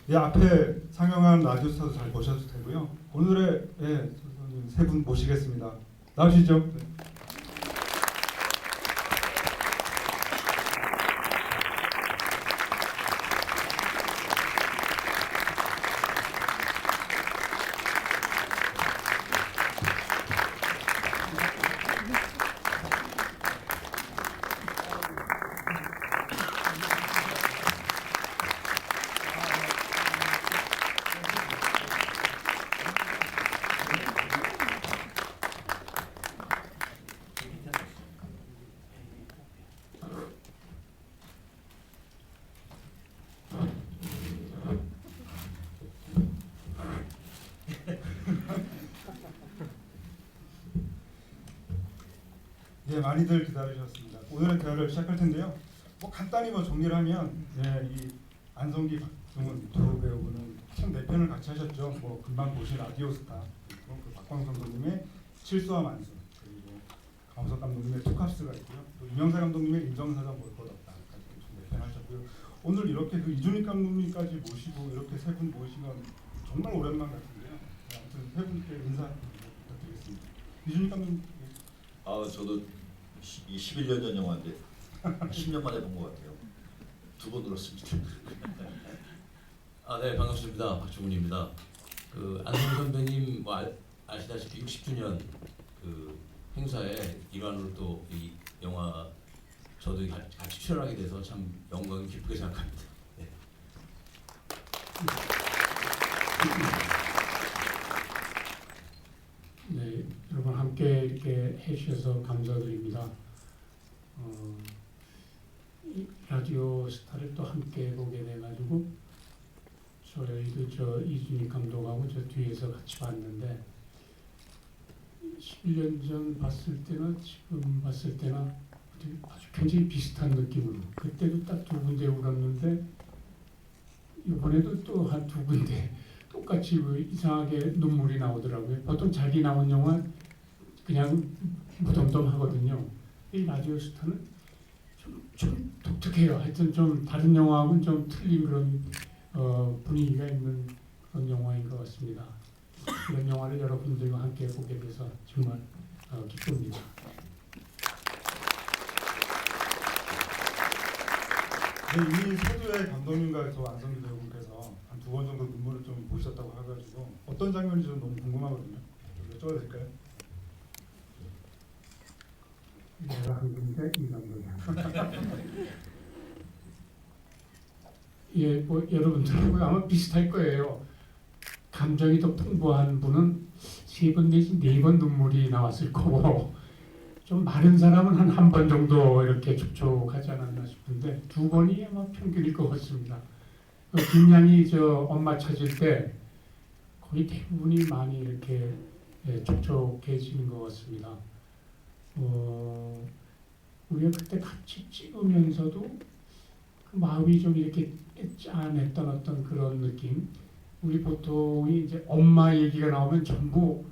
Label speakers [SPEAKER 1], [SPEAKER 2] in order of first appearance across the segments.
[SPEAKER 1] 이 앞에 상영한 라디오스타도 잘 보셔도 되고요. 오늘의 세 분 모시겠습니다. 나오시죠. 네. 예, 많이들 기다리셨습니다. 오늘의 대화를 시작할 텐데요. 간단히 정리를 하면 이 안성기, 박중훈 두 배우는 참 네 편을 같이 하셨죠. 금방 보신 라디오스타, 그리고 그 박광선 감독님의 칠수와 만수, 그리고 강우석 감독님의 투캅스가 있고요. 또 이명세 감독님의 인정사정 볼 것 없다까지 네 편 하셨고요. 오늘 이렇게 그 이준익 감독님까지 모시고 이렇게 세 분 모신 건 정말 오랜만 같은데요. 아무튼 세 분께 인사 부탁드리겠습니다. 이준익 감독님.
[SPEAKER 2] 저도 11년 전 영화인데 10년 만에 본 것 같아요. 두 번 들었습니다.
[SPEAKER 3] 네, 반갑습니다. 박중훈입니다. 안성 선배님 아시다시피 60주년 그 행사의 일환으로 또 이 영화 저도 같이 출연하게 돼서 참 영광이 기쁘게 생각합니다. 네.
[SPEAKER 4] 네, 여러분 함께 이렇게 해주셔서 감사드립니다. 이 라디오 스타를 또 함께 보게 돼가지고 저희도 이준익 감독하고 저 뒤에서 같이 봤는데 11년 전 봤을 때나 지금 봤을 때나 아주 굉장히 비슷한 느낌으로 그때도 딱 두 군데 울었는데 이번에도 또 한 두 군데 똑같이 이상하게 눈물이 나오더라고요. 보통 자기 나온 영화 그냥 무덤덤하거든요. 이 라디오 스타는 좀 독특해요. 하여튼 좀 다른 영화하고는 좀 틀린 그런 분위기가 있는 그런 영화인 것 같습니다. 이런 영화를 여러분들과 함께 보게 돼서 정말 기쁩니다.
[SPEAKER 1] 네, 이미 세두의 감독님과 저 안성기 배우분께서 한 두 번 정도 눈물을 좀 보셨다고 해가지고 어떤 장면인지 좀 너무 궁금하거든요. 여쭤봐도 될까요?
[SPEAKER 4] 내가 한 건데 이 감독이 예, 여러분들하고 아마 비슷할 거예요. 감정이 더 풍부한 분은 3번 내지 4번 눈물이 나왔을 거고 좀 마른 사람은 한 번 정도 이렇게 촉촉하지 않았나 싶은데 2번이 아마 평균일 것 같습니다. 김양이 엄마 찾을 때 거의 대부분이 많이 이렇게 촉촉해지는 것 같습니다. 우리가 그때 같이 찍으면서도 그 마음이 좀 이렇게 짠했던 어떤 그런 느낌. 우리 보통이 이제 엄마 얘기가 나오면 전부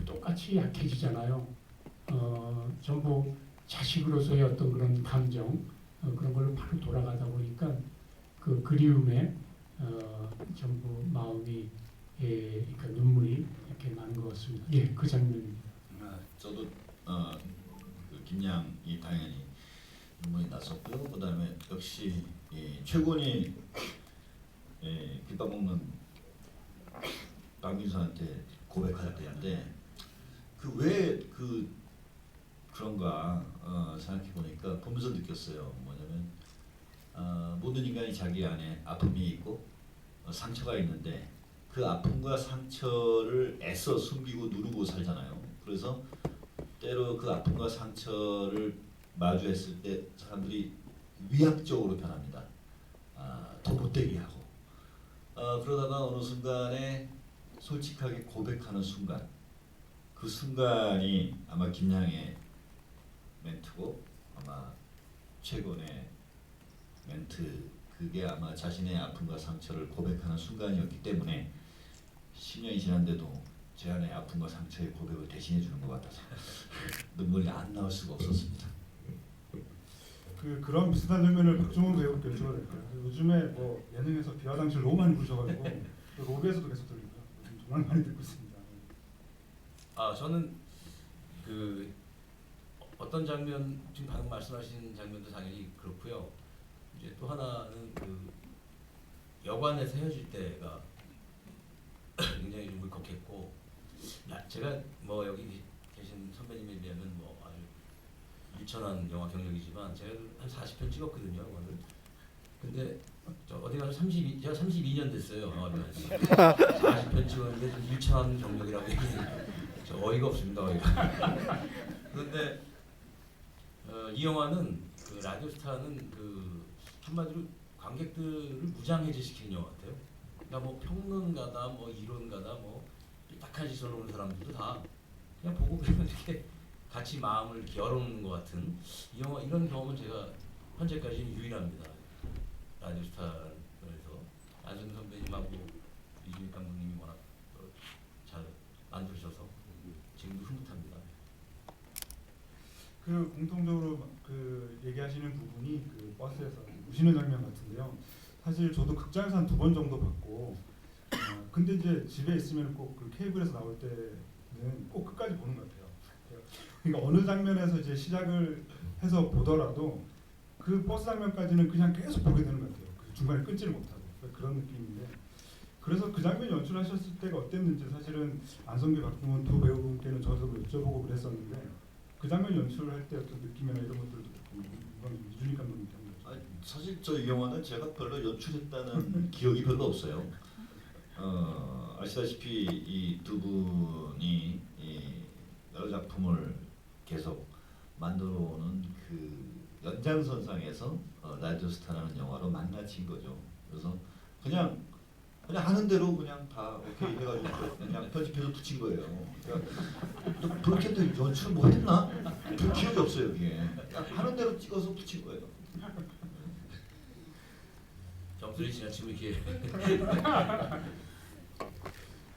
[SPEAKER 4] 똑같이 약해지잖아요. 전부 자식으로서의 어떤 그런 감정 그런 걸로 바로 돌아가다 보니까 그 그리움에 전부 마음이 그러니까 눈물이 이렇게 나는 것 같습니다. 예, 그 장면입니다.
[SPEAKER 2] 저도 그 김양이 당연히 눈물이 났었고요. 그다음에 역시 최군이 빗밥 먹는 박민수한테 고백할 때인데 왜 그런가 생각해 보니까 보면서 느꼈어요. 뭐냐면 모든 인간이 자기 안에 아픔이 있고 상처가 있는데 그 아픔과 상처를 애써 숨기고 누르고 살잖아요. 그래서 때로 그 아픔과 상처를 마주했을 때 사람들이 위압적으로 변합니다. 더 못되게 하고 그러다가 어느 순간에 솔직하게 고백하는 순간 그 순간이 아마 김양의 멘트고 아마 최근의 멘트 그게 아마 자신의 아픔과 상처를 고백하는 순간이었기 때문에 10년이 지났는데도 제 안의 아픔과 상처의 고백을 대신해 주는 것 같아서 눈물이 안 나올 수가 없었습니다.
[SPEAKER 1] 그런 비슷한 장면을 박종원 배우께 여쭤봐도 될까요? 요즘에 뭐 예능에서 비와 당신을 너무 많이 부르셔가지고 또 로비에서도 계속 들리고요. 요즘 정말 많이 듣고 있습니다.
[SPEAKER 3] 아 저는 그 어떤 장면 지금 방금 말씀하신 장면도 당연히 그렇고요. 이제 또 하나는 그 여관에서 헤어질 때가 굉장히 좀 울컥했고 제가 뭐 여기 계신 선배님에 비하면 뭐 아주 유천한 영화 경력이지만 제가 한 40편 찍었거든요 영화를. 근데 저 어디 가서 제가 32년 됐어요 영화를. 40편 찍었는데 좀 유천한 경력이라고 얘기해요. 저 어이가 없습니다 어이가. 그런데 이 영화는 그 라디오스타는 그 한마디로 관객들을 무장해제시키는 영화 같아요. 그러니까 뭐 평론가다 뭐 이론가다 뭐 딱한 시선으로 오는 사람들도 다 그냥 보고 그러면 이렇게 같이 마음을 이렇게 열어놓는 것 같은 이 영화 이런 경험은 제가 현재까지는 유일합니다. 라디오스타에서 안승준 선배님하고 이준익 감독님이 워낙 잘 만드셔서 지금도 흐뭇합니다.
[SPEAKER 1] 그 공통적으로 그 얘기하시는 부분이 그 버스에서 우시는 장면 같은데요. 사실 저도 극장에서 한 2번 정도 봤고, 근데 이제 집에 있으면 꼭 그 케이블에서 나올 때는 꼭 끝까지 보는 것 같아요. 그러니까 어느 장면에서 이제 시작을 해서 보더라도 그 버스 장면까지는 그냥 계속 보게 되는 것 같아요. 그 중간에 끊지를 못하고 그런 느낌인데. 그래서 그 장면 연출하셨을 때가 어땠는지 사실은 안성기, 박중원 두 배우분께는 저도 여쭤보고 그랬었는데 그 장면 연출할 때 어떤 느낌이나 이런 것들도 이건 이준익 감독님께 한번 여쭤볼게요.
[SPEAKER 2] 사실 저 이 영화는 제가 별로 연출했다는 기억이 별로 없어요. 아시다시피 이 두 분이 이 여러 작품을 계속 만들어오는 그 연장선상에서 라디오스타라는 영화로 만나친 거죠. 그래서 그냥 하는 대로 그냥 다 오케이 해가지고 그냥 편집해서 붙인 거예요. 그러니까 그렇게도 연출 뭐 했나? 별 기억이 없어요 그게. 그냥 하는 대로 찍어서 붙인 거예요.
[SPEAKER 3] 점수를 지나치면 이렇게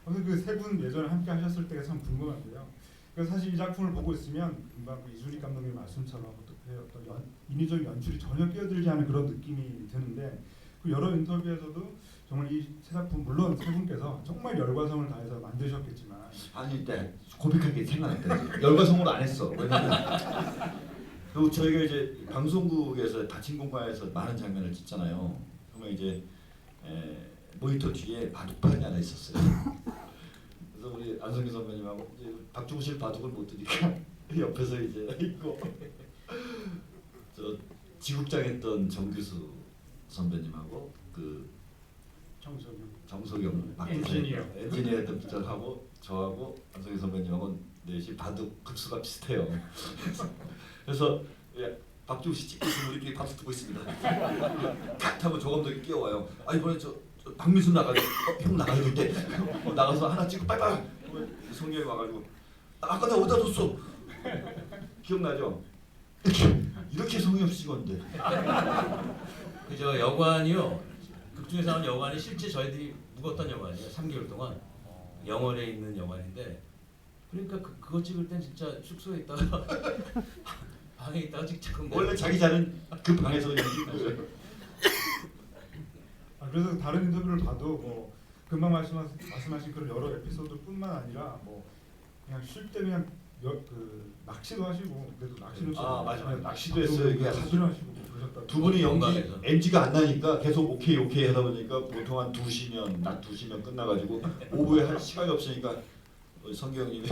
[SPEAKER 1] 아무튼 그 세 분 예전에 함께 하셨을 때가 참 궁금한데요. 그래서 사실 이 작품을 보고 있으면 금방 그 이준익 감독님 말씀처럼 어떤 인위적인 연출이 전혀 끼어들지 않은 그런 느낌이 드는데 그 여러 인터뷰에서도 정말 이 세 작품 물론 세 분께서 정말 열과성을 다해서 만드셨겠지만
[SPEAKER 2] 아니 때 고백할 게 생각났다. 열과성으로 안 했어. 왜냐면 그리고 저희가 이제 방송국에서 닫힌 공간에서 많은 장면을 찍잖아요. 그러면 이제 모니터 뒤에 바둑판이 하나 있었어요. 그래서 우리 안성기 선배님하고 이제 박중훈 씨 바둑을 못 두니까 옆에서 이제 있고 저 지국장했던 정규수 선배님하고 그 정석영 엔지니어 했던 부장하고 저하고 안성기 선배님하고 넷이 바둑 급수가 비슷해요. 그래서 박중훈 씨 찍고 있으면 우리끼리 박수 두고 있습니다. 탁 하면 조 감독이 끼어와요. 아 이번에 저 박민수 나가요. 형 나가야 될 때 나가서 하나 찍고 빨빨. 성경이 와가지고 아까 나 어디다 뒀어? 기억나죠? 이렇게 성의 없이 찍었는데.
[SPEAKER 3] 그저 여관이요. 극 중에서 나온 여관이 실제 저희들이 묵었던 여관이에요. 3개월 동안 영월에 있는 여관인데 그러니까 그거 찍을 땐 진짜 숙소에 있다가 방에 있다가 찍자고
[SPEAKER 2] 원래 자기 자는 그 방에서 그냥 찍는 거예요.
[SPEAKER 1] 그래서 다른 인터뷰를 봐도 뭐 금방 말씀하신 그런 여러 에피소드뿐만 아니라 뭐 그냥 쉴 때 그냥 그 낚시도 하시고 그래도 낚시는
[SPEAKER 2] 맞아 낚시도 했어요. 이게
[SPEAKER 1] 낚시를 하시고 그러셨다.
[SPEAKER 2] 두 분이 연기
[SPEAKER 3] 건강해서.
[SPEAKER 2] NG가 안 나니까 계속 오케이 하다 보니까 보통 한 2시면 낮 2시면 끝나가지고 오후에 할 시간이 없으니까 성기 형님이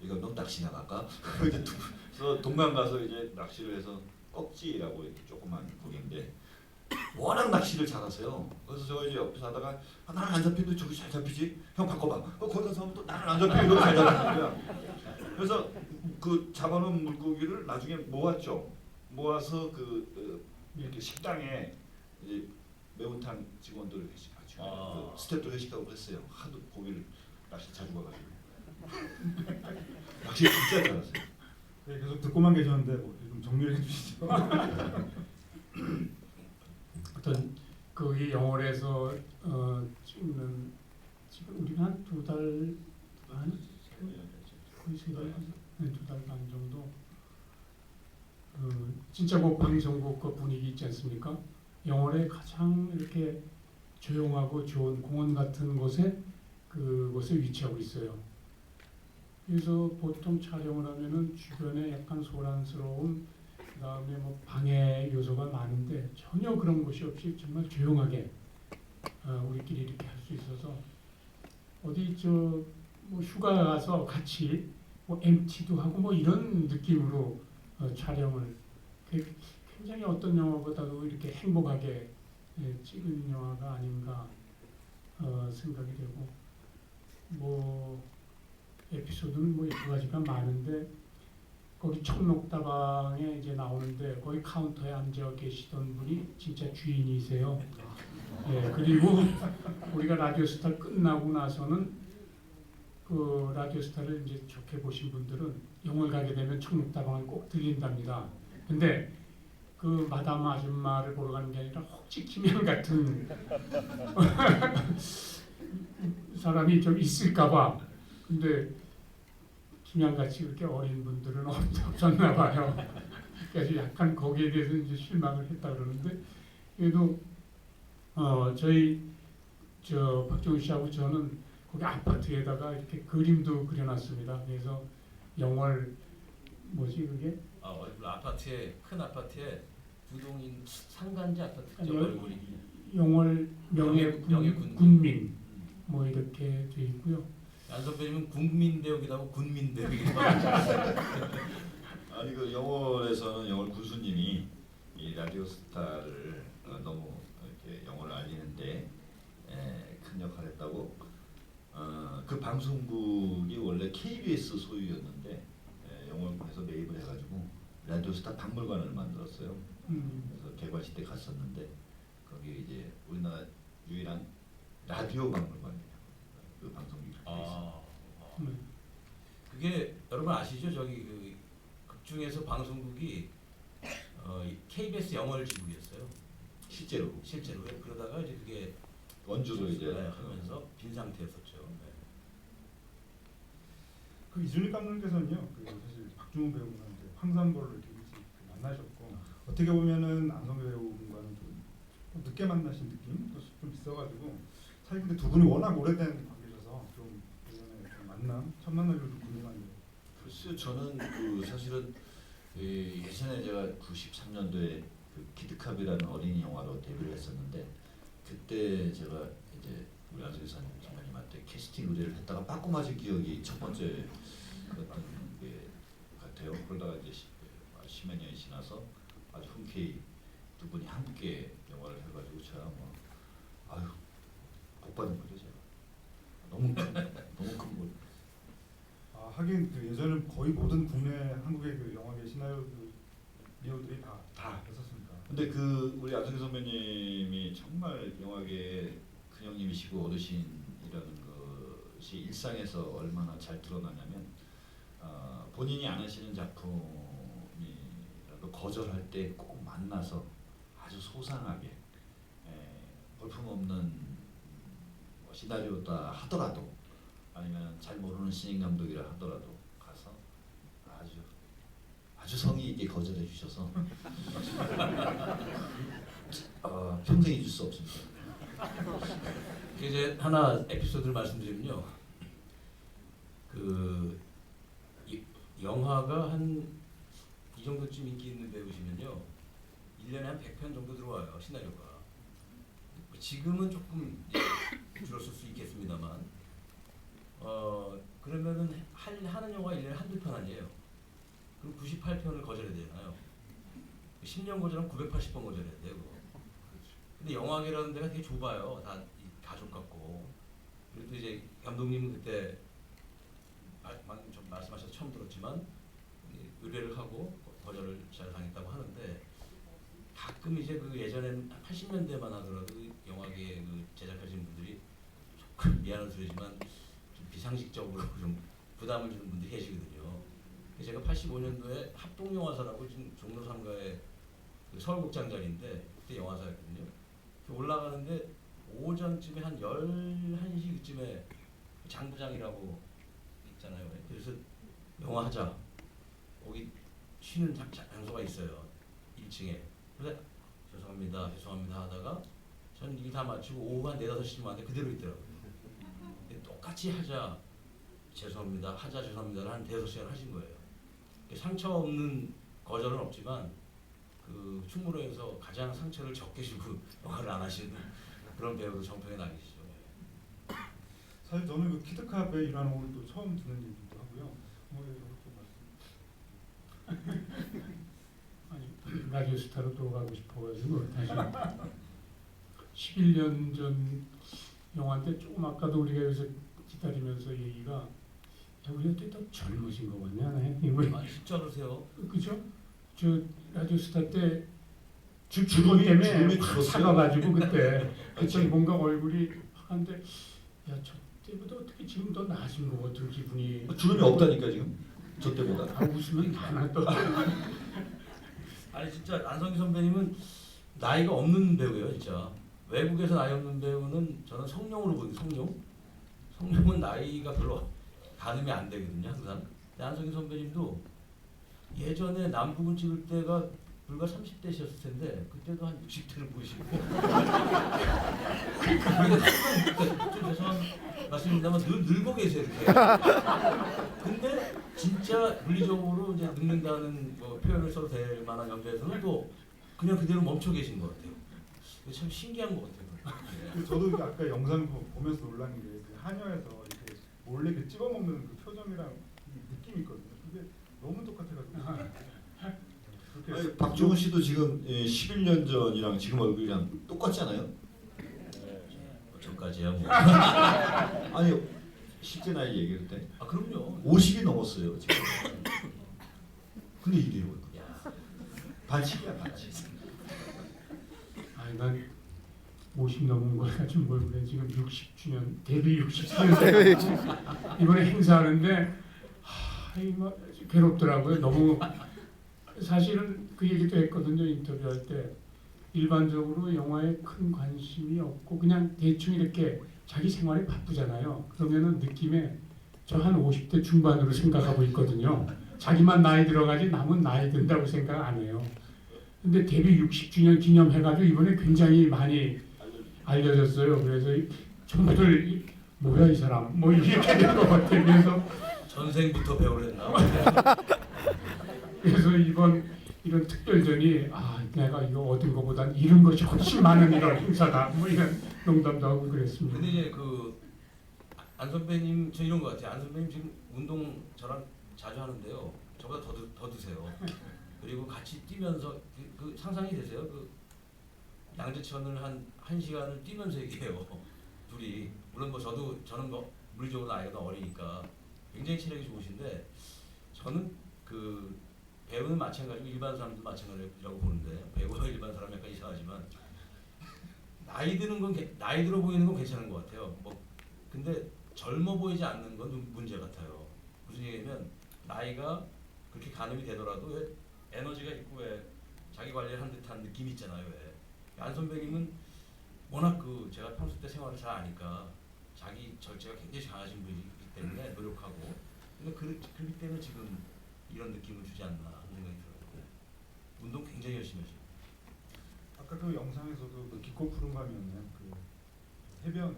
[SPEAKER 2] 이거 너 낚시 나갈까? 그래서 동강 가서 이제 낚시를 해서 꺽지라고 이렇게 조그만 고기인데 워낙 낚시를 잘하세요. 그래서 저 이제 옆에서 하다가 나는 안 잡히는데 저기 잘 잡히지? 형 바꿔봐. 거기 가서 하면 또 나는 안 잡히고 이러고 잘 잡히는 거야. 그래서 그 잡아놓은 물고기를 나중에 모았죠. 모아서 이렇게 식당에 이제 매운탕 직원들 회식하죠. 그 스태프들 회식하고 그랬어요. 하도 고기를 낚시 자주 가가지고 낚시 진짜 잘했어요.
[SPEAKER 1] 네, 계속 듣고만 계셨는데 뭐 좀 정리를 해주시죠.
[SPEAKER 4] 어떤 거기 영월에서 찍는 지금 우리가 한 2달 반 거의 3달 2달 반 정도 진짜 그 방송국 그 분위기 있지 않습니까? 영월에 가장 이렇게 조용하고 좋은 공원 같은 곳에 그곳에 위치하고 있어요. 그래서 보통 촬영을 하면은 주변에 약간 소란스러움, 그다음에 뭐 방해 요소가 많은데 전혀 그런 것이 없이 정말 조용하게 우리끼리 이렇게 할 수 있어서 어디 뭐 휴가 가서 같이 뭐 MT도 하고 뭐 이런 느낌으로 촬영을 굉장히 어떤 영화보다도 이렇게 행복하게 찍은 영화가 아닌가 생각이 되고 뭐 에피소드는 뭐 여러 가지가 많은데 거기 청록다방에 이제 나오는데 거기 카운터에 앉아 계시던 분이 진짜 주인이세요. 예, 그리고 우리가 라디오스타 끝나고 나서는 그 라디오스타를 이제 좋게 보신 분들은 영월 가게 되면 청록다방을 꼭 들린답니다. 근데 그 마담 아줌마를 보러 가는 게 아니라 혹시 김양 같은 사람이 좀 있을까봐. 근데 김양같이 그렇게 어린 분들은 없었나 봐요. 그래서 약간 거기에 대해서 이제 실망을 했다 그러는데 그래도 저희 박정희 씨하고 저는 거기 아파트에다가 이렇게 그림도 그려놨습니다. 그래서 영월 뭐지 그게
[SPEAKER 3] 아파트에 큰 아파트에 두동인 상간지 아파트
[SPEAKER 4] 아니요.
[SPEAKER 3] 얼굴이
[SPEAKER 4] 영월
[SPEAKER 3] 명예군.
[SPEAKER 4] 군민 뭐 이렇게 돼 있고요.
[SPEAKER 3] 안 선배님은 국민대역이라고 군민대역이라고
[SPEAKER 2] 아니 그 영월에서는 영월 군수님이 이 라디오스타를 너무 이렇게 영월을 알리는데 큰 역할을 했다고. 그 방송국이 원래 KBS 소유였는데 영월에서 매입을 해가지고 라디오스타 박물관을 만들었어요. 그래서 개관식 때 갔었는데 거기 이제 우리나라 유일한 라디오 박물관이에요. 그 방송국이 그렇게 있어요.
[SPEAKER 3] 그게 여러분 아시죠? 저기 그 극중에서 방송국이 KBS 영월 지국이었어요.
[SPEAKER 2] 실제로
[SPEAKER 3] 그러다가 이제 그게
[SPEAKER 2] 원주로 이제
[SPEAKER 3] 하면서 빈 상태였었죠. 네.
[SPEAKER 1] 그 이준익 감독님께서는요, 그 사실 박중훈 배우랑 이제 황산벌을 이렇게 일찍 만나셨고 어떻게 보면은 안성기 배우분과는 좀 늦게 만나신 느낌도 좀 있어가지고 사실 근데 두 분이 워낙 오래된 관계셔서 좀 예전에 좀 만남 첫 만남이 좀 궁금한데.
[SPEAKER 2] 글쎄요, 저는 그 사실은 예전에 제가 93년도에 그 키드캅이라는 어린이 영화로 데뷔를 했었는데 그때 제가 이제 우리 안성기 선배님한테 캐스팅 의뢰를 했다가 빠꾸 맞은 기억이 첫 번째 어떤 게 같아요. 그러다가 이제 10여 년이 지나서 아주 흔쾌히 두 분이 함께 영화를 해가지고 제가 뭐 아유 복 받은 거죠 제가. 너무 큰 거.
[SPEAKER 1] 하긴 그 예전에 거의 모든 국내 한국의 그 영화계 시나리오 배우들이 다 했었으니까.
[SPEAKER 2] 근데 그 우리 안성기 선배님이 정말 영화계 큰 형님이시고 어르신이라는 것이 일상에서 얼마나 잘 드러나냐면 본인이 안 하시는 작품이라도 거절할 때 꼭 만나서 아주 소상하게 볼품없는 시나리오다 하더라도 아니면 잘 모르는 신인 감독이라 하더라도 가서 아주 성의 있게 거절해 주셔서 평생 잊을 수 없습니다.
[SPEAKER 3] 이제 하나 에피소드를 말씀드리면요. 그 영화가 한 이 정도쯤 인기 있는 배우시면요. 1년에 한 100편 정도 들어와요. 시나리오가. 지금은 조금 줄었을 수 있겠습니다만 그러면은 하는 영화 1년에 한두 편 아니에요. 그럼 98편을 거절해야 되잖아요. 10년 거절하면 980번 거절해야 돼요. 근데 영화계라는 데가 되게 좁아요. 다 가족 같고. 그래도 이제 감독님은 그때 좀 말씀하셔서 처음 들었지만 의뢰를 하고 거절을 잘 당했다고 하는데 가끔 이제 그 예전에는 80년대만 하더라도 영화계 그 제작하시는 분들이 조금 미안한 소리지만 좀 비상식적으로 좀 부담을 주는 분들이 계시거든요. 제가 85년도에 합동영화사라고 지금 종로 3가에 그 서울극장자리인데 그때 영화사였거든요. 올라가는데 오전쯤에 한 11시 그쯤에 장부장이라고 있잖아요. 그래서 영화 하자. 거기 쉬는 장소가 있어요. 1층에. 그래서 죄송합니다 하다가 전 이게 다 마치고 오후 한 4, 5시쯤 왔는데 그대로 있더라고요. 근데 똑같이 하자 죄송합니다를 한 5시간 하신 거예요. 상처 없는 거절은 없지만 그 충무로에서 가장 상처를 적게 주고 영화를 안 하시는 그런 배우로 정평에 나계시죠.
[SPEAKER 1] 사실 저는 그 키드캅의 일하는 오늘 또 처음 듣는 얘기기도 하고요. 뭐 이것도 말씀.
[SPEAKER 4] 아니 라디오 스타로 돌아가고 싶어가지고 다시 11년 전 영화인데 조금 아까도 우리가 여기서 기다리면서 얘기가 야, 우리가 또 젊으신 거 같냐 이거
[SPEAKER 3] 아니 진짜 그러세요?
[SPEAKER 4] 그죠? 저 라디오 스타 때 주름 때문에 확 사가가지고 그때 뭔가 얼굴이 하는데 야 저 때보다 어떻게 지금 더 나아진 것 같은 기분이.
[SPEAKER 2] 주름이 없다니까 지금 저 때보다.
[SPEAKER 4] 아 웃으면 하나 또.
[SPEAKER 3] 아니 진짜 안성기 선배님은 나이가 없는 배우예요 진짜. 외국에서 나이 없는 배우는 저는 성룡으로 보거든요. 성룡은 나이가 별로 가늠이 안 되거든요 항상. 근데 안성기 선배님도 예전에 남북을 찍을 때가 불과 30대셨을 텐데 그때도 한 60대를 보이시고 좀 죄송한 말씀입니다만 늙어 계세요 이렇게. 근데 진짜 물리적으로 이제 늙는다는 뭐 표현을 써도 될 만한 연배에서는 또 그냥 그대로 멈춰 계신 것 같아요. 참 신기한 것 같아요.
[SPEAKER 1] 저도 아까 영상 보면서 놀란 게 그 한여에서 이렇게 몰래 이렇게 찍어 먹는 그 표정이랑 이 느낌이 있거든요. 근데 너무 똑같아가지고. 그렇게
[SPEAKER 2] 아니, 박종훈 씨도 지금 11년 전이랑 지금 얼굴이랑 똑같잖아요.
[SPEAKER 3] 저까지야 뭐.
[SPEAKER 2] 아니 실제 나이 얘기할 때
[SPEAKER 3] 아 그럼요.
[SPEAKER 2] 50이 넘었어요 지금. 근데 이래요.
[SPEAKER 3] 야,
[SPEAKER 2] 반칙이야 반칙.
[SPEAKER 4] 아니 난 50 넘은 걸 가지고 뭘 그래. 지금 60주년 데뷔 60주년 이번에 행사하는데 이거 괴롭더라고요. 너무 사실은 그 얘기도 했거든요 인터뷰할 때. 일반적으로 영화에 큰 관심이 없고 그냥 대충 이렇게 자기 생활이 바쁘잖아요. 그러면은 느낌에 저 한 50대 중반으로 생각하고 있거든요. 자기만 나이 들어가지 남은 나이 든다고 생각 안 해요. 근데 데뷔 60주년 기념해가지고 이번에 굉장히 많이 알려졌어요. 그래서 전부들 뭐야 이 사람 뭐 이렇게 된 것 같아요.
[SPEAKER 3] 전생부터 배우를 했나?
[SPEAKER 4] 그래서 이런 특별전이 내가 이거 얻은 것보단 잃은 것이 훨씬 많은 이런 행사다. 뭐 이런 농담도 하고 그랬습니다.
[SPEAKER 3] 근데 이제 안 선배님 저 이런 것 같아요. 안 선배님 지금 운동 저랑 자주 하는데요. 저보다 더 드세요. 그리고 같이 뛰면서 그 상상이 되세요? 그 양재천을 한 시간을 뛰면서 얘기해요. 둘이 물론 뭐 저는 뭐 물리적으로 나이가 더 어리니까 굉장히 체력이 좋으신데 저는 그 배우는 마찬가지고 일반 사람도 마찬가지라고 보는데 배우와 일반 사람 약간 이상하지만 나이 들어 보이는 건 괜찮은 것 같아요. 뭐 근데 젊어 보이지 않는 건 좀 문제 같아요. 무슨 얘기냐면 나이가 그렇게 가늠이 되더라도 왜 에너지가 있고 왜 자기 관리한 듯한 느낌이 있잖아요. 왜 안 선배님은 워낙 제가 평소 때 생활을 잘 아니까 자기 절제가 굉장히 강하신 분이기 때문에 노력하고 근데 그렇기 때문에 지금 이런 느낌을 주지 않나 하는 생각이 들어요. 운동 굉장히 열심히 하시고.
[SPEAKER 1] 아까 그 영상에서도 그 깊고 푸른 밤이었나요? 그 해변에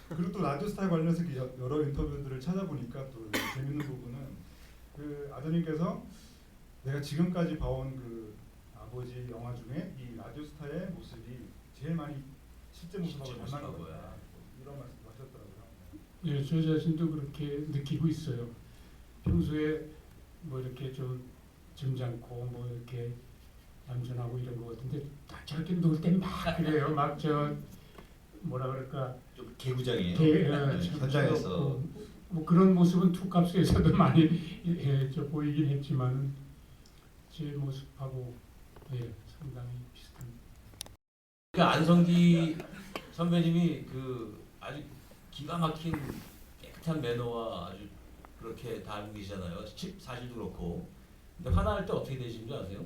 [SPEAKER 1] 그리고 또 라디오스타에 관련해서 여러 인터뷰들을 찾아보니까 또 재밌는 부분은 그 아드님께서 내가 지금까지 봐온 그 아버지 영화 중에 이 라디오스타의 모습이 제일 많이 실제 모습하고 닮은 것 같다. 이런 말씀 하셨더라고요.
[SPEAKER 4] 예, 저 자신도 그렇게 느끼고 있어요. 평소에 뭐 이렇게 좀 점잖고 뭐 이렇게 얌전하고 이런 것 같은데 딱 저렇게 놀 땐 막 그래요. 막 저 뭐라 그럴까
[SPEAKER 2] 좀 개구장이에요. 현장에서
[SPEAKER 4] 뭐 그런 모습은 투캅스에서도 많이 저 보이긴 했지만 제 모습하고 상당히 비슷합니다.
[SPEAKER 3] 그러니까 안성기 선배님이 아주 기가 막힌 깨끗한 매너와 아주 그렇게 다 알고 계시잖아요. 사실도 그렇고. 근데 화날 때 어떻게 되시는 줄 아세요?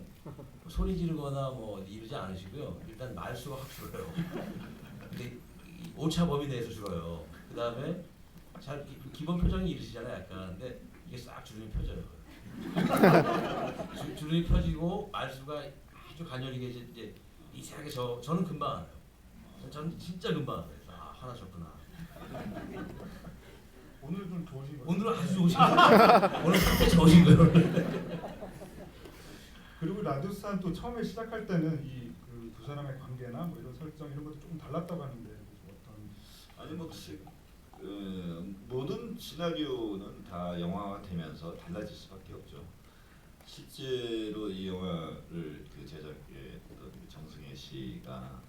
[SPEAKER 3] 소리 지르거나 뭐 이러지 않으시고요. 일단 말수가 확 줄어요. 근데 오차 범위 내에서 줄어요. 그 다음에 잘 기본 표정이 이러시잖아요, 약간. 근데 이게 싹 주름이 펴져요. 주름이 펴지고 말수가 아주 가녀리게 이제 이상하게 저는 금방 알아요. 저는 진짜 금방 알아요. 아, 화나셨구나.
[SPEAKER 1] 오늘 좀 좋으신 거죠?
[SPEAKER 3] 오늘은 아주 좋으신 거예요. 오늘 상태 좋으신 거예요.
[SPEAKER 1] 그리고 라디오스타는 또 처음에 시작할 때는 이 그 두 사람의 관계나 뭐 이런 설정 이런 것도 조금 달랐다고 하는데 어떤
[SPEAKER 2] 아니 뭐 글쎄 모든 시나리오는 다 영화가 되면서 달라질 수밖에 없죠. 실제로 이 영화를 그 제작에 어떤 정승혜 씨가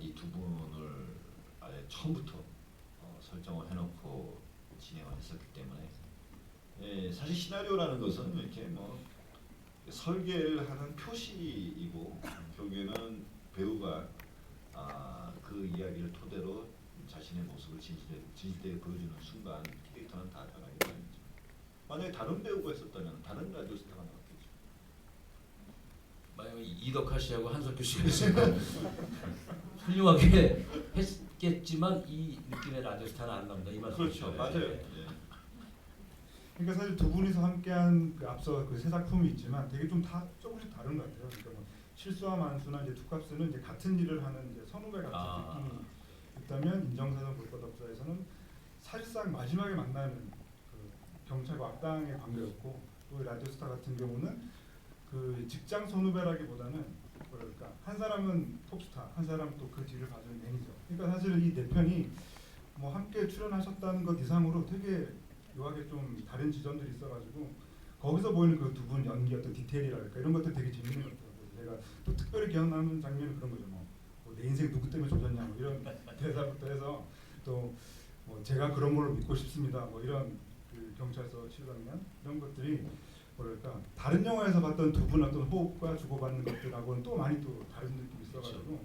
[SPEAKER 2] 이 두 분을 아예 처음부터 설정을 해놓고 진행을 했었기 때문에 사실 시나리오라는 것은 이렇게 뭐 설계를 하는 표시이고 결국에는 배우가 그 이야기를 토대로 자신의 모습을 진실되게 보여주는 순간 캐릭터는 다 변하게 됩니다. 만약에 다른 배우가 있었다면 다른 라디오스타가 나왔겠죠.
[SPEAKER 3] 만약에 이덕화 씨하고 한석규 씨가 있으면 훌륭하게 했겠지만 이 느낌의 라디오스타는 안 나온다 이 말씀이죠.
[SPEAKER 2] 그렇죠, 맞아요. 예.
[SPEAKER 1] 그러니까 사실 두 분이서 함께한 그 앞서 그 세 작품이 있지만 되게 좀 다 조금씩 다른 것 같아요. 그러니까 뭐 실수와 만수나 이제 투캅스는 이제 같은 일을 하는 이제 선후배 같은 느낌이 있다면 인정사정 볼것없어에서는 사실상 마지막에 만나는 그 경찰과 악당의 관계였고 또 라디오스타 같은 경우는 그 직장 선후배라기보다는 뭐랄까 한 사람은 톱스타, 한 사람 또 그 뒤를 봐주는 매니저. 그러니까 사실 이 네 편이 뭐 함께 출연하셨다는 것 이상으로 되게 묘하게 좀 다른 지점들이 있어가지고 거기서 보이는 그 두 분 연기 어떤 디테일이랄까 이런 것들 되게 재밌는 것 같아요. 제가 또 특별히 기억나는 장면은 그런 거죠. 뭐 내 인생 누구 때문에 조졌냐 뭐 이런 대사부터 해서 또 뭐 제가 그런 걸로 믿고 싶습니다. 뭐 이런 그 경찰서 실장면 이런 것들이 뭐랄까 다른 영화에서 봤던 두 분 어떤 호흡과 주고받는 것들하고는 또 많이 또 다른 느낌이 있어가지고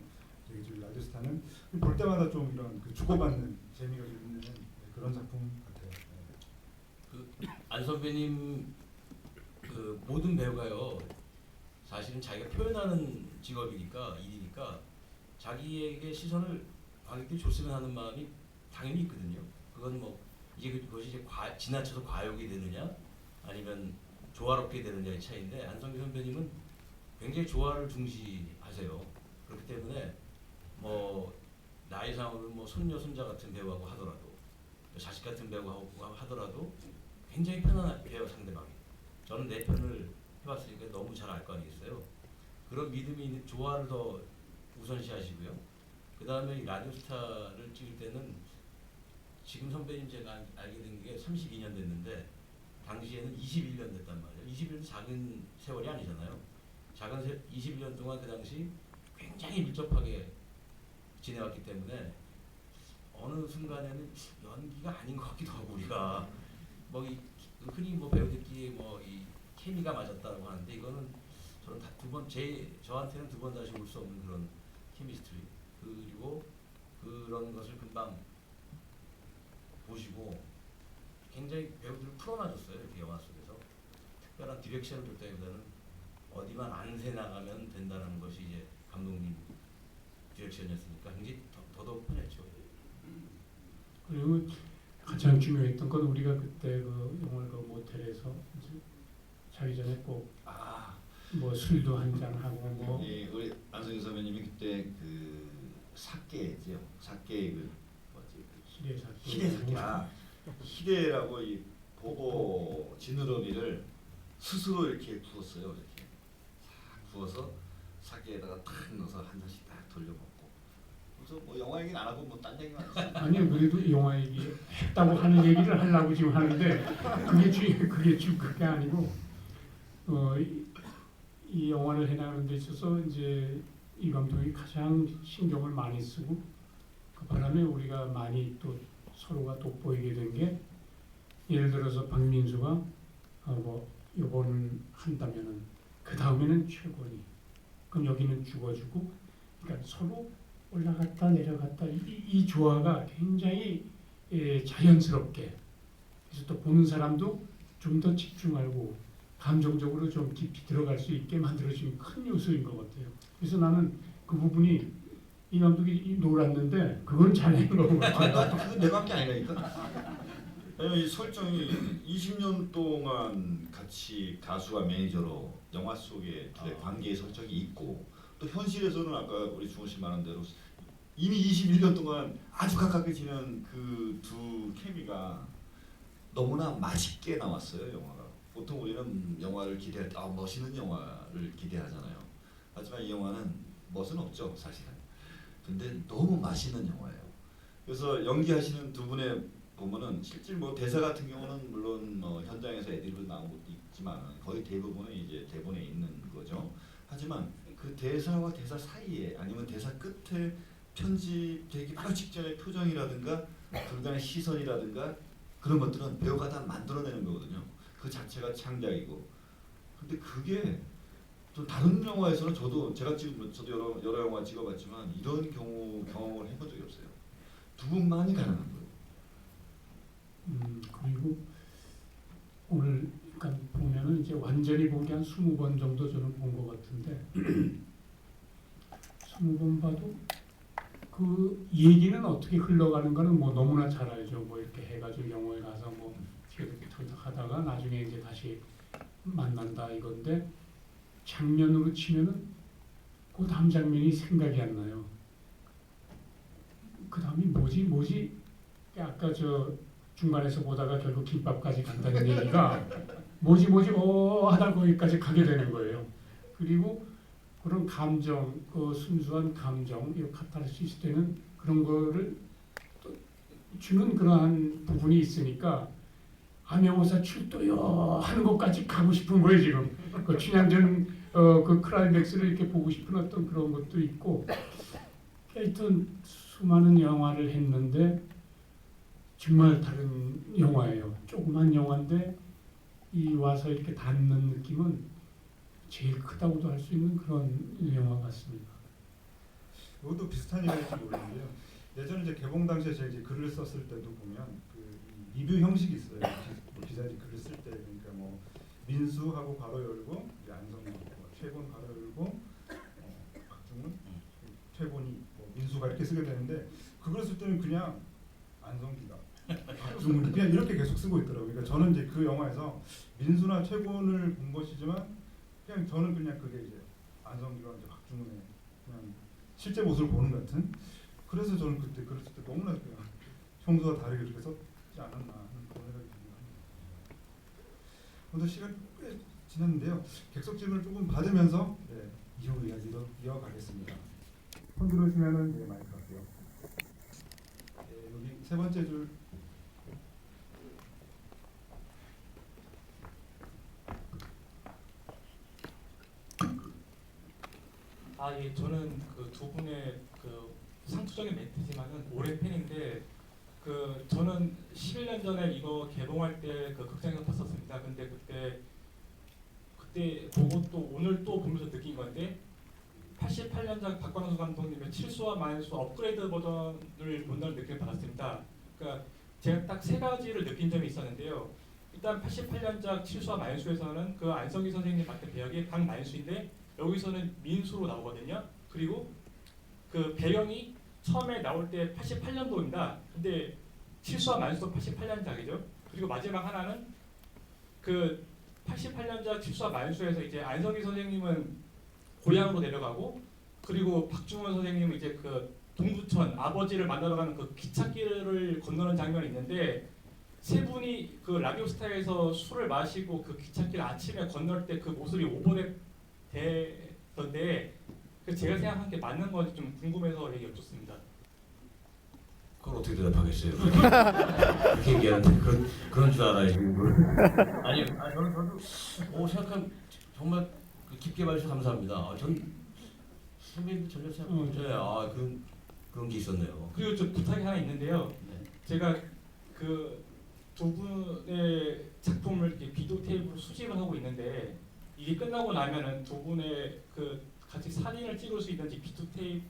[SPEAKER 1] 되게 좀 라디오스타는 볼 때마다 좀 이런 그 주고받는 재미가 좀 있는 그런 작품 같아요.
[SPEAKER 3] 안 선배님 그 모든 배우가요 사실은 자기가 표현하는 직업이니까 일이니까 자기에게 시선을 관객들이 줬으면 하는 마음이 당연히 있거든요. 그건 뭐 이게 그것이 이제 지나쳐서 과욕이 되느냐 아니면 조화롭게 되느냐의 차이인데 안성기 선배님은 굉장히 조화를 중시하세요. 그렇기 때문에 뭐 나이상으로 뭐 손녀 손자 같은 배우하고 하더라도 자식 같은 배우하고 하더라도 굉장히 편안해요 상대방이. 저는 내 편을 해봤으니까 너무 잘 알 거 아니겠어요. 그런 믿음이 있는 조화를 더 우선시하시고요. 그 다음에 라디오스타를 찍을 때는 지금 선배님 제가 알게 된 게 32년 됐는데 당시에는 21년 됐단 말이에요. 21년 작은 세월이 아니잖아요. 21년 동안 그 당시 굉장히 밀접하게 지내왔기 때문에 어느 순간에는 연기가 아닌 것 같기도 하고 우리가 뭐 흔히 뭐 배우들끼리 뭐 이 케미가 맞았다고 하는데 이거는 저는 다 저한테는 두 번 다시 올 수 없는 그런 케미스트리 그리고 그런 것을 금방 보시고 굉장히 배우들을 풀어놔줬어요. 이렇게 영화 속에서 특별한 디렉션을 줬다기보다는 어디만 안 새 나가면 된다는 것이 이제 감독님 디렉션이었으니까 굉장히 더더욱 편했죠.
[SPEAKER 4] 그리고 가장 중요했던 건 우리가 그때 그 영월 그 모텔에서 이제 자기 전에 꼭 뭐 술도 한잔 하고 뭐
[SPEAKER 2] 예, 우리 안성기 선배님이 그때 그 사케죠. 사케 그 뭐지? 히데사케. 히데라고 이 보고 지느러미를 스스로 이렇게 부었어요. 이렇게 싹 부어서 사케에다가 탁 넣어서 한 잔씩 딱 돌려먹고. 그래서 뭐 영화 얘기는 안 하고 뭐 딴 얘기만 했어요.
[SPEAKER 4] 아니요 그래도 영화 얘기 했다고 하는 얘기를 하려고 지금 하는데 그게 지금 그게 아니고 이 영화를 해나가는 데 있어서 이제 이 감독이 가장 신경을 많이 쓰고 그 바람에 우리가 많이 또 서로가 돋보이게 된 게 예를 들어서 박민수가 뭐 요거는 한다면은 그 다음에는 최고니 그럼 여기는 죽어주고 그러니까 서로 올라갔다 내려갔다 이 조화가 굉장히 자연스럽게 그래서 또 보는 사람도 좀 더 집중하고 감정적으로 좀 깊이 들어갈 수 있게 만들어진 큰 요소인 것 같아요. 그래서 나는 그 부분이 이 감독이 놀았는데 그건 잘한 것 같아요.
[SPEAKER 2] 그건 내가 한 게 아니라니까. 이 설정이 20년 동안 같이 가수와 매니저로 영화 속에 둘의 관계의 설정이 있고 또 현실에서는 아까 우리 중호 씨 말한 대로 이미 21년 동안 아주 가깝게 지낸 그 두 케미가 너무나 맛있게 나왔어요 영화가. 보통 우리는 영화를 기대할 때 멋있는 영화를 기대하잖아요. 하지만 이 영화는 멋은 없죠 사실은. 근데 너무 맛있는 영화예요. 그래서 연기하시는 두 분의 보면은 실제 뭐 대사 같은 경우는 물론 현장에서 애드립으로 나온 것도 있지만 거의 대부분은 이제 대본에 있는 거죠. 하지만 그 대사와 대사 사이에 아니면 대사 끝에 편집되기 바로 직전의 표정이라든가 그간의 시선이라든가 그런 것들은 배우가 다 만들어내는 거거든요. 그 자체가 창작이고. 근데 그게 또 다른 영화에서는 제가 지금 저도 여러 영화 찍어봤지만 이런 경험을 해본 적이 없어요. 두 분만이 가능한 거예요.
[SPEAKER 4] 그리고 오늘 그러니까 보면은 이제 완전히 본 게 한 20번 정도 저는 본 것 같은데 20번 봐도 그 얘기는 어떻게 흘러가는가는 뭐 너무나 잘 알죠. 뭐 이렇게 해가지고 영화에 가서 뭐 이렇게 털떡하다가 나중에 이제 다시 만난다 이건데 장면으로 치면은 그 다음 장면이 생각이 안 나요. 그 다음이 뭐지? 아까 저 중간에서 보다가 결국 김밥까지 간다는 얘기가 뭐지 하다 거기까지 가게 되는 거예요. 그리고 그런 감정, 그 순수한 감정, 이 카타르시스 때는 그런 거를 또 주는 그러한 부분이 있으니까 암영호사 출도요 하는 것까지 가고 싶은 거예요 지금. 그 춘향전 그 클라이맥스를 이렇게 보고 싶은 어떤 그런 것도 있고. 하여튼 수많은 영화를 했는데 정말 다른 영화예요. 조그만 영화인데 이 와서 이렇게 닿는 느낌은 제일 크다고도 할 수 있는 그런 영화 같습니다.
[SPEAKER 1] 이것도 비슷한 얘기일지 모르는데요. 예전에 이제 개봉 당시에 제가 이제 글을 썼을 때도 보면 그 리뷰 형식이 있어요. 기자들이 글을 쓸 때 그러니까 뭐 민수하고 괄호 열고 안성기 최곤 괄호 열고 박중훈 최곤이 뭐 민수가 이렇게 쓰게 되는데 그걸 쓸 때는 그냥 안성기가 박중훈 그냥 이렇게 계속 쓰고 있더라고요. 그러니까 저는 이제 그 영화에서 민수나 최곤을 본 것이지만 그냥 저는 그냥 그게 이제 안성기와 이제 박중훈의 그냥 실제 모습을 보는 것 같은. 그래서 저는 그때 그랬을 때 너무나 그냥 평소와 다르게 이렇게 썼지 않았나 하는 그런 생각이 듭니다. 오늘 시간 꽤 지났는데요. 객석 질문을 조금 받으면서 이후 이야기로 이어가겠습니다. 손 들어주시면은 마이크 할게요. 여기 세 번째 줄.
[SPEAKER 5] 예, 저는 그 두 분의 그 상투적인 멘트지만은 오랜 팬인데 저는 11년 전에 이거 개봉할 때 그 극장에서 봤었습니다. 근데 그때 보고 또 오늘 또 보면서 느낀 건데 88년작 박광수 감독님의 칠수와 만수 업그레이드 버전을 본다는 느낌을 받았습니다. 그러니까 제가 딱 세 가지를 느낀 점이 있었는데요. 일단 88년작 칠수와 만수에서는 그 안성기 선생님 맡은 배역이 강만수인데 여기서는 민수로 나오거든요. 그리고 그 배경이 처음에 나올 때 88년도입니다. 근데 칠수와 만수도 88년작이죠. 그리고 마지막 하나는 그 88년작 칠수와 만수에서 이제 안성기 선생님은 고향으로 내려가고 그리고 박중원 선생님은 이제 그 동두천 아버지를 만나러 가는 그 기찻길을 건너는 장면이 있는데 세 분이 그 라디오스타에서 술을 마시고 그 기찻길 아침에 건널 때 그 모습이 오버랩 되던데 제가 생각한 게 맞는 건지 좀 궁금해서 얘기 여쭙습니다.
[SPEAKER 3] 그걸 어떻게 대답하겠어요? 그렇게 얘기하는데 그런 줄 알아요. 아니 저는 생각하면 정말 깊게 봐주셔서 감사합니다. 전 선배님 전혀 생각 못해요. 그런 게 있었네요.
[SPEAKER 5] 그리고 좀 부탁이 하나 있는데요.
[SPEAKER 3] 네.
[SPEAKER 5] 제가 그 두 분의 작품을 이렇게 비디오 테이프로 수집을 하고 있는데 이게 끝나고 나면은 두 분의 그 같이 사진을 찍을 수 있는지 비디오 테이프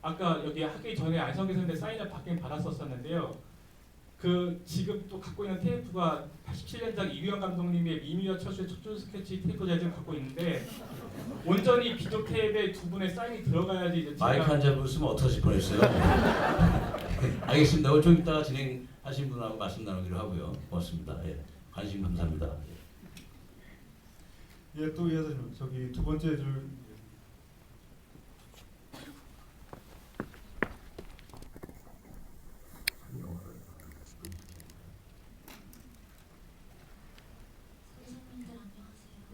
[SPEAKER 5] 아까 여기 하기 전에 안성기 선생님 사인을 받았었는데요. 그 지금 또 갖고 있는 테이프가 87년작 이규영 감독님의 미미와 철수의 척추 스케치 테이프 제작을 갖고 있는데 온전히 비디오 테이프에 두 분의 사인이 들어가야지 이제
[SPEAKER 3] 마이크 한 잡을 쓰면 어떠실 뻔했어요. 알겠습니다. 좀 이따가 진행할 하신 분하고 말씀 나누기로 하고요. 고맙습니다. 예. 관심 감사합니다.
[SPEAKER 1] 예, 또 이어서 저기 두 번째 줄.
[SPEAKER 6] 선생님들 안녕하세요.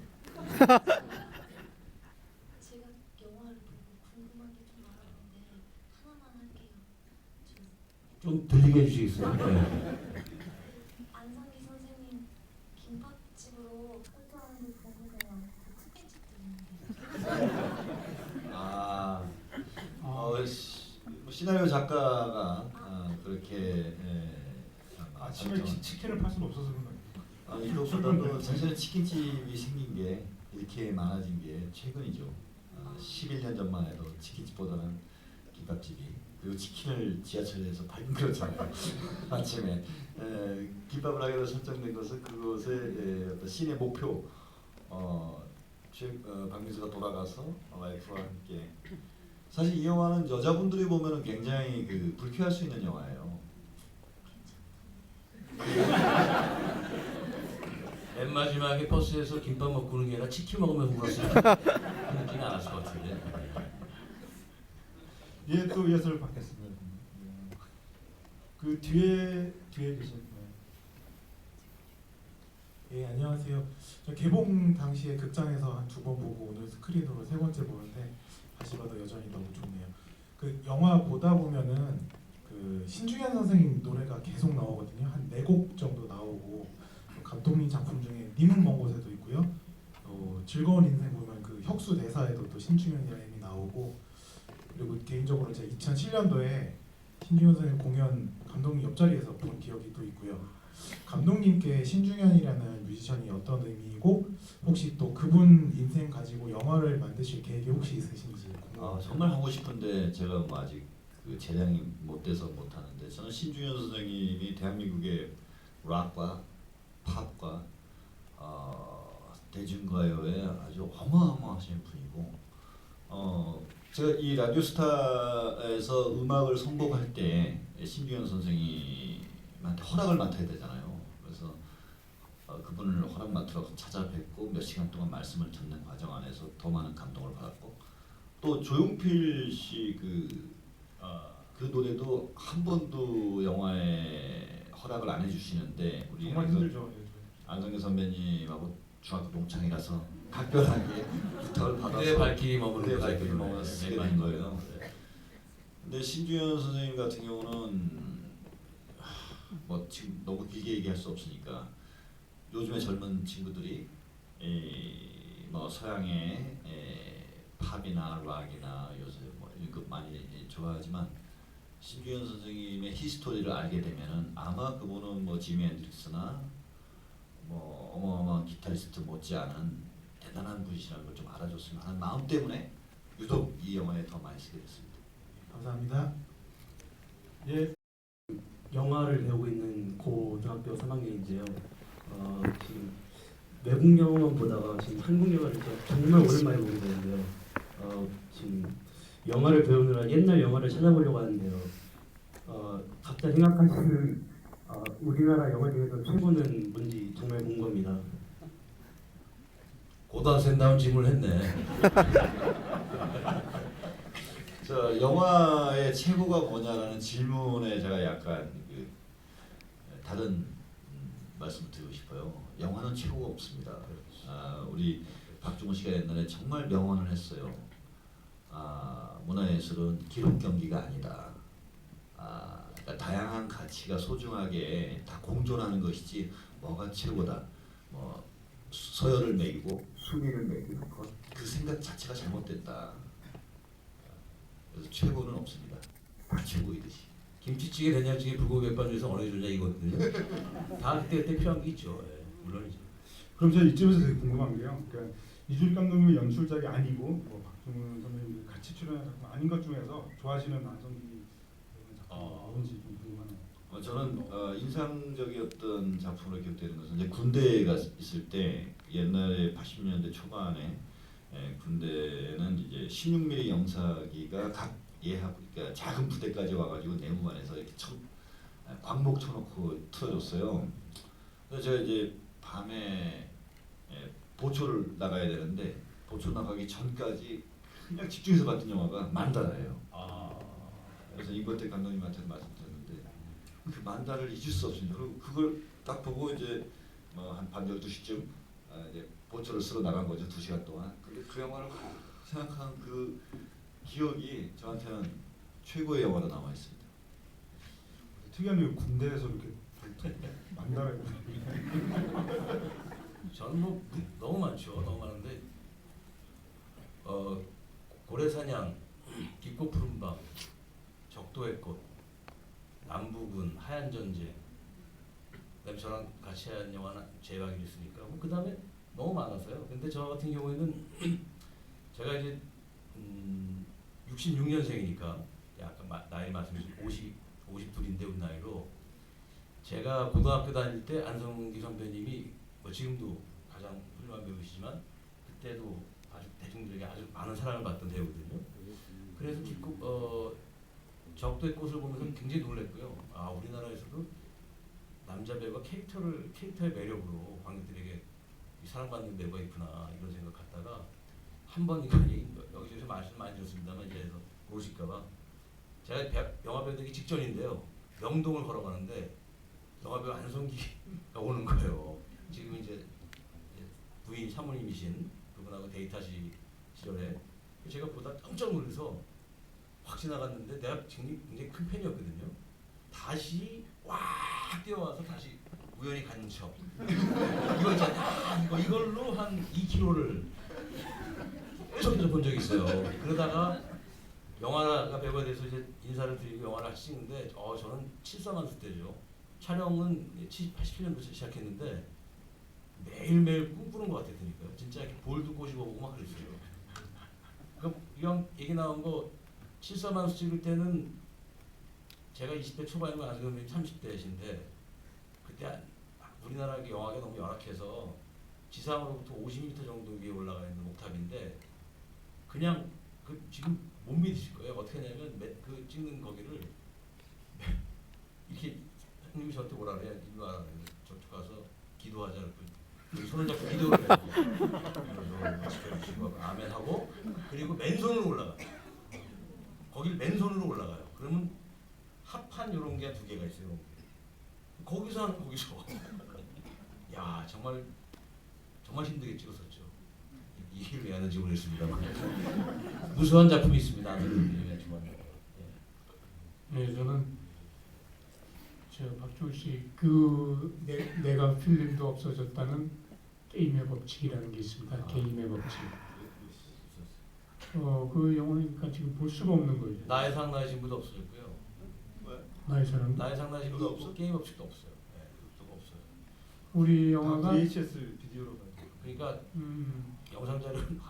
[SPEAKER 6] 제가 영화를 보고 궁금한 게 좀 많았는데 하나만 할게요.
[SPEAKER 3] 좀 들리게 해주시겠어요? 네.
[SPEAKER 6] 안상기 선생님 김밥집으로 활동하는 거 보고서 치킨집 들렸는데
[SPEAKER 2] 시나리오 작가가 그렇게
[SPEAKER 1] 아침에 치킨을 팔 수는 없어서 그런 거예요.
[SPEAKER 2] 이것보다도 사실은 치킨집이 생긴 게 이렇게 많아진 게 최근이죠. 11년 전만 해도 치킨집보다는 김밥집이, 그리고 치킨을 지하철에서 팔긴 그렇잖아요. 아침에 김밥을 하게 돼 설정된 것은 그것의 어떤 신의 목표. 박민수가 돌아가서 와이프와 함께. 사실 이 영화는 여자분들이 보면은 굉장히 불쾌할 수 있는 영화예요.
[SPEAKER 3] 맨 마지막에 버스에서 김밥 먹고 오는 게 아니라 치킨 먹으면서 울었어요. 그렇지는 않았을 것 같은데.
[SPEAKER 1] 예, 또 이어서 받겠습니다. 그 뒤에 계신.
[SPEAKER 7] 예, 안녕하세요. 저 개봉 당시에 극장에서 한 2번 보고 오늘 스크린으로 3번째 보는데 다시 봐도 여전히 너무 좋네요. 그 영화 보다 보면은 그 신중현 선생님 노래가 계속 나오거든요. 한 4곡 정도 나오고, 감독님 작품 중에 님은 먼 곳에도 있고요. 즐거운 인생 보면 그 혁수 대사에도 또 신중현이라는 나오고, 그리고 개인적으로 제가 2007년도에 신중현 선생님 공연 감독님 옆자리에서 본 기억이 또 있고요. 감독님께 신중현이라는 뮤지션이 어떤 의미이고, 혹시 또 그분 인생 가지고 영화를 만드실 계획이 혹시 있으신지 궁금합니다.
[SPEAKER 2] 정말 하고 싶은데 제가 뭐 아직 그 재량이 못 돼서 못 하는데, 저는 신중현 선생님이 대한민국의 락과 팝과 대중가요에 아주 어마어마하신 분이고, 제가 이 라디오스타에서 음악을 선곡할 때 신중현 선생님한테 허락을 맡아야 되잖아요. 그래서 그분을 허락 맡으러 찾아뵙고 몇 시간 동안 말씀을 듣는 과정 안에서 더 많은 감동을 받았고, 또 조용필 씨 그 노래도 한 번도 영화에 허락을 안 해주시는데, 우리
[SPEAKER 1] 정말 힘들죠.
[SPEAKER 2] 안성기 선배님하고 중학교 동창이라서 각별하게 부탁을 받아서
[SPEAKER 3] 그대 발길이 머무는
[SPEAKER 2] 그대
[SPEAKER 3] 곳에
[SPEAKER 2] 발길이
[SPEAKER 3] 그
[SPEAKER 2] 머무는 쓰게 된 거예요. 근데 신중현 선생님 같은 경우는 뭐 지금 너무 길게 얘기할 수 없으니까, 요즘의 젊은 친구들이 뭐 서양의 팝이나 락이나 요새 뭐 이런 거 많이 좋아하지만, 신중현 선생님의 히스토리를 알게 되면은 아마 그분은 뭐 지미 앤드릭스나 뭐 어마어마한 기타리스트 못지않은 대단한 분이시라는 걸 좀 알아줬으면 하는 마음 때문에 유독 이 영화에 더 많이 쓰게 됐습니다.
[SPEAKER 7] 감사합니다.
[SPEAKER 1] 예,
[SPEAKER 8] 영화를 배우고 있는 고등학교 3학년인데요. 지금 외국 영화만 보다가 지금 한국 영화를 정말 오랜만에 보게 되는데요. 지금 영화를 배우느라 옛날 영화를 찾아보려고 하는데요. 각자 생각하시는 우리나라 영화 중에서 최고는 뭔지 정말 궁금합니다.
[SPEAKER 3] 고단센다운 질문을 했네.
[SPEAKER 2] 자, 영화의 최고가 뭐냐라는 질문에 제가 약간 다른 말씀을 드리고 싶어요. 영화는 최고가 없습니다. 우리 박중훈 씨가 옛날에 정말 명언을 했어요. 문화예술은 기록 경기가 아니다. 그러니까 다양한 가치가 소중하게 다 공존하는 것이지 뭐가 최고다. 뭐 서열을 매기고 순위를 매기는 것, 그 생각 자체가 잘못됐다. 그래서 최고는 없습니다. 다 최고이듯이.
[SPEAKER 3] 김치찌개, 된장찌개, 불고기 백반 중에서 어느 게 좋냐 이거거든요. 다 그때 필요한 게 있죠. 예, 물론이죠.
[SPEAKER 1] 그럼 제가 이쯤에서 되게 궁금한 게요. 그러니까 이주일 감독님의 연출작이 아니고 뭐 박중훈 선배님 같이 출연한 작품 아닌 것 중에서 좋아하시는 안성기 작품 뭔지 좀 궁금하네요.
[SPEAKER 2] 저는 인상적이었던 작품으로 기억되는 것은 이제 군대가 있을 때, 옛날에 80년대 초반에 군대는 이제 16mm 영사기가 각 예하고, 그러니까 작은 부대까지 와가지고 내무반에서 이렇게 광목 쳐놓고 틀어줬어요. 그래서 제가 이제 밤에 보초를 나가야 되는데 보초 나가기 전까지 그냥 집중해서 봤던 영화가 만다라예요. 그래서 임권택 감독님한테 말씀드렸는데 그 만다를 잊을 수 없습니다. 그리고 그걸 딱 보고 이제 한 밤 12시쯤 이제 보초를 쓰러 나간 거죠. 2시간 동안. 근데 그 영화를 생각한 그 기억이 저한테는 최고의 영화로 남아 있습니다.
[SPEAKER 1] 특이한 게 군대에서 이렇게 만다라.
[SPEAKER 3] 저는 뭐 너무 많죠. 너무 많은데 고래사냥, 깊고 푸른 밤, 적도의 꽃, 남부군, 하얀 전쟁. 그다음에 저랑 같이 한 영화는 제각이 있으니까. 그 다음에 너무 많아서요. 근데 저 같은 경우에는 제가 이제 66년생이니까 약간 나이 말씀드린 52인데 우리 나이로 제가 고등학교 다닐 때 안성기 선배님이 뭐 지금도 가장 훌륭한 배우시지만 그때도 아주 대중들에게 아주 많은 사랑을 받던 배우거든요. 그래서 적도의 꽃을 보면서 굉장히 놀랐고요. 아, 우리나라에서도 남자 배우가 캐릭터의 매력으로 관객들에게 사랑받는 배우가 있구나 이런 생각했다가 한번 여기저기서 말씀 많이 드렸습니다만 이제 모르실까봐 제가 영화 배우 되기 직전인데요. 명동을 걸어가는데 영화 배우 안성기가 오는 거예요. 지금 이제 부인 사모님이신 그분하고 데이트하시 시절에 제가 보다 깜짝 놀라서 확 지나갔는데 내가 굉장히 큰 팬이었거든요. 다시 와 뛰어와서 다시 우연히 간 척. 이거 있잖아. 이걸로 한 2km를 계속 본 적이 있어요. 그러다가 영화가 배우가 돼서 이제 인사를 드리고 영화를 같이 찍는데 저는 74만수 때죠. 촬영은 87년부터 시작했는데 매일매일 꿈꾸는 것 같았으니까요. 진짜 이렇게 볼도 꼬시고 보고 막 그랬어요. 그럼 이왕 얘기 나온 거 74만수 찍을 때는 제가 20대 초반이면 안성기 30대신데 그때 우리나라 영화가 너무 열악해서 지상으로부터 50m 정도 위에 올라가 있는 옥탑인데 그냥 지금 못 믿으실 거예요. 어떻게 하냐면 그 찍는 거기를 이렇게 형님이 저한테 뭐라 그래요? 일로 와라. 저쪽 가서 기도하자. 손을 잡고 기도를 해요. 지켜주시고 아멘 하고 그리고 맨손으로 올라가요. 거길 맨손으로 올라가요. 그러면 합판 이런 게 2개가 있어요. 거기서 하는 거기서 야 정말 힘들게 찍었었죠. 이 일을 왜 하는지 모르겠습니다만 무수한 작품이 있습니다.
[SPEAKER 4] 네, 저는 박주호 씨 내가 필름도 없어졌다는 게임의 법칙이라는 게 있습니다. 게임의 법칙. 그 영화는 그러니까 지금 볼 수가 없는 거죠.
[SPEAKER 3] 나의 상 나의 신부도 없어졌고요.
[SPEAKER 4] 나의 사람.
[SPEAKER 3] 나의 상 나의 신부도 없어. 게임 법칙도 없어요. 네, 그것도 없어요.
[SPEAKER 4] 우리 영화가
[SPEAKER 1] VHS 비디오로 봐요.
[SPEAKER 3] 그러니까 영상 자료는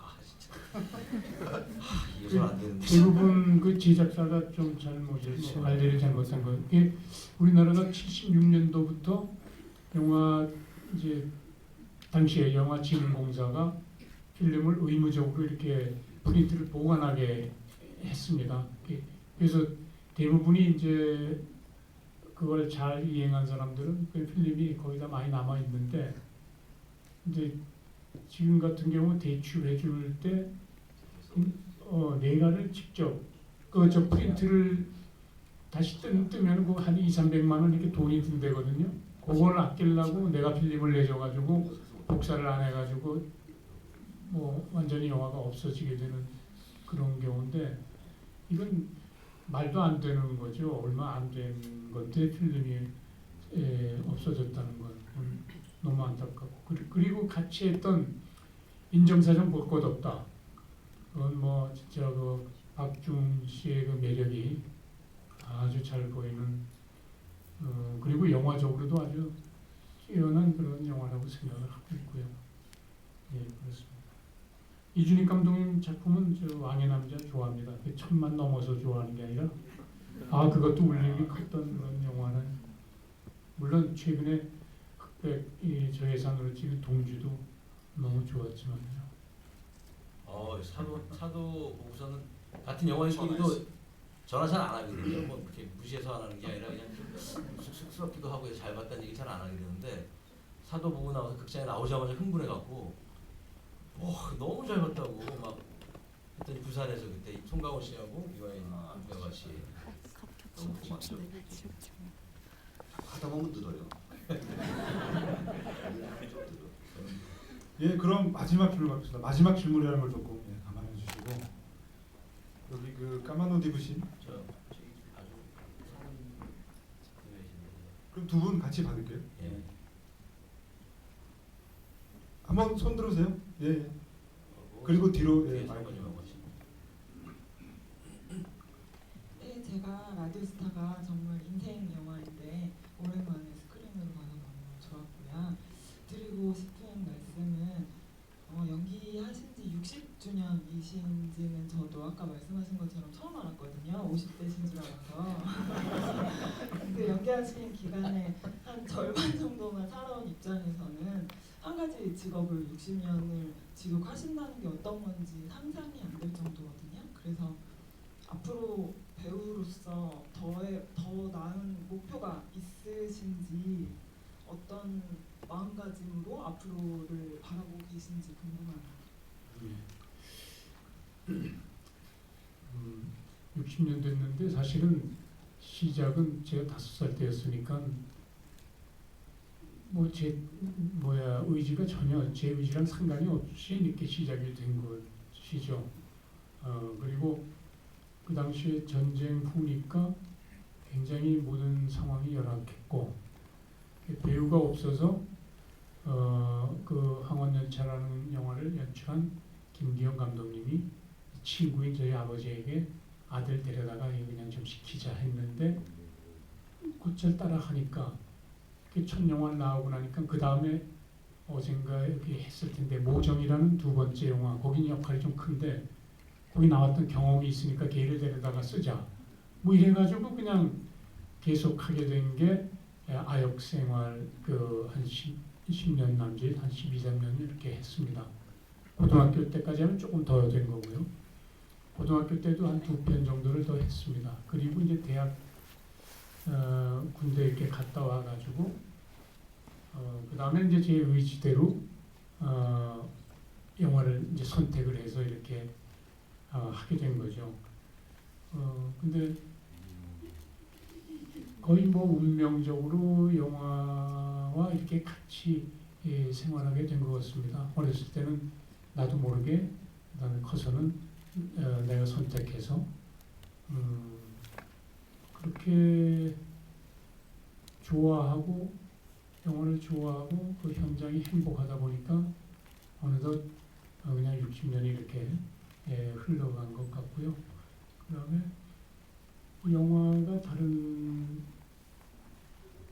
[SPEAKER 3] 이해서 안 되는데.
[SPEAKER 4] 대부분 그 제작사가 좀 잘못해서 관리를 잘못한 거예요. 이게 우리나라가 76년도부터 영화 이제 당시에 영화진흥공사가 필름을 의무적으로 이렇게 프린트를 보관하게 했습니다. 그래서 대부분이 이제 그걸 잘 이행한 사람들은 그 필름이 거의 다 많이 남아 있는데 이제 지금 같은 경우 대출해 줄 때 내가를 직접 저 프린트를 다시 뜨면 한 200~300만 원 이렇게 돈이 든대거든요. 그걸 아끼려고 내가 필름을 내줘가지고 복사를 안 해가지고 뭐 완전히 영화가 없어지게 되는 그런 경우인데 이건 말도 안 되는 거죠. 얼마 안 된 건데 필름이 없어졌다는 건 너무 안타깝고 그리고 같이 했던 인정사정 볼 것 없다. 그건 뭐 진짜 그 박중 씨의 그 매력이 아주 잘 보이는 그리고 영화적으로도 아주 뛰어난 그런 영화라고 생각을 하고 있고요. 예, 그렇습니다. 이준익 감독님 작품은 저 왕의 남자 좋아합니다. 1000만 넘어서 좋아하는 게 아니라 그것도 울림이 컸던 그런 영화는 물론 최근에 흑백 저예산으로 찍은 동주도 너무 좋았지만요.
[SPEAKER 3] 사도 보고서는 같은 영화인끼리도 전화 잘 안 하거든요. 뭐 이렇게 무시해서 안 하는 게 아니라 그냥 좀 쑥스럽기도 하고 해서 잘 봤다는 얘기 잘 안 하게 되는데 사도 보고 나와서 극장에 나오자마자 흥분해갖고 너무 잘 봤다고 막 했더니 부산에서 그때 송강호 씨하고 이화인 과 같이 너무 고맙죠.
[SPEAKER 2] 하다 보면 늘어요.
[SPEAKER 1] 예, 그럼 마지막 질문 받겠습니다. 마지막 질문이라는 걸 조금 감안해 주시고 여기 그 까만 옷 입으신
[SPEAKER 3] 저기 아주 성은 분이신데
[SPEAKER 1] 그럼 두 분 같이 받을게요.
[SPEAKER 3] 예.
[SPEAKER 1] 한번 손 들으세요. 예. 예.
[SPEAKER 3] 하고
[SPEAKER 1] 그리고 뒤로
[SPEAKER 3] 뒤에
[SPEAKER 1] 마이크.
[SPEAKER 3] 사모님하고 같이.
[SPEAKER 9] 네, 제가 라디오스타가 정말 인생 영화인데 오랜만에 스크린으로 봐서 너무 좋았고요. 드리고 싶은 말씀은 연기하신 지 60주년이신지는 저도 아까 말씀하신 것처럼 처음 알았거든요. 50대신 줄 알아서. 근데 연기하신 기간에 한 절반 정도만 살아온 입장에서는 한 가지 직업을 60년을 지속하신다는 게 어떤 건지 상상이 안 될 정도거든요. 그래서 앞으로 배우로서 더 나은 목표가 있으신지 어떤 마음가짐으로 앞으로를 바라보고 계신지 궁금합니다.
[SPEAKER 4] 60년 됐는데 사실은 시작은 제가 5살 때였으니까 뭐 제 의지가 전혀 제 의지랑 상관이 없이 이렇게 시작이 된 것이죠. 그리고 그 당시에 전쟁 후니까 굉장히 모든 상황이 열악했고 배우가 없어서 그 항원열차라는 영화를 연출한 김기영 감독님이 친구인 저희 아버지에게 아들 데려다가 그냥 좀 시키자 했는데 곧잘 따라 하니까 첫 영화 나오고 나니까 그 다음에 어젠가 여기 했을 텐데 모정이라는 두 번째 영화 거긴 역할이 좀 큰데 거기 나왔던 경험이 있으니까 걔를 데려다가 쓰자 뭐 이래가지고 그냥 계속 하게 된 게 아역 생활 한 10년 남짓 한 12, 13년 이렇게 했습니다. 고등학교 때까지 하면 조금 더 된 거고요. 고등학교 때도 한 2편 정도를 더 했습니다. 그리고 이제 대학 군대 이렇게 갔다 와가지고 그 다음에 이제 제 의지대로 영화를 이제 선택을 해서 이렇게 하게 된 거죠. 근데 거의 뭐 운명적으로 영화와 이렇게 같이 생활하게 된 것 같습니다. 어렸을 때는 나도 모르게 그다음에 커서는 내가 선택해서 그렇게 좋아하고 영화를 좋아하고 그 현장이 행복하다 보니까 어느덧 그냥 60년이 이렇게 흘러간 것 같고요. 그다음에 영화가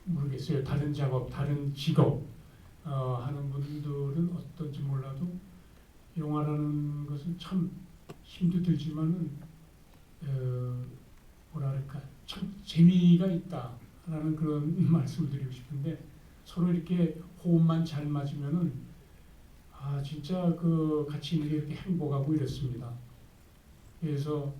[SPEAKER 4] 모르겠어요. 다른 작업, 다른 직업 하는 분들은 어떤지 몰라도 영화라는 것은 참 힘도 들지만은 뭐랄까 참 재미가 있다라는 그런 말씀을 드리고 싶은데 서로 이렇게 호흡만 잘 맞으면은 진짜 그 같이 있는 게 이렇게 행복하고 이렇습니다. 그래서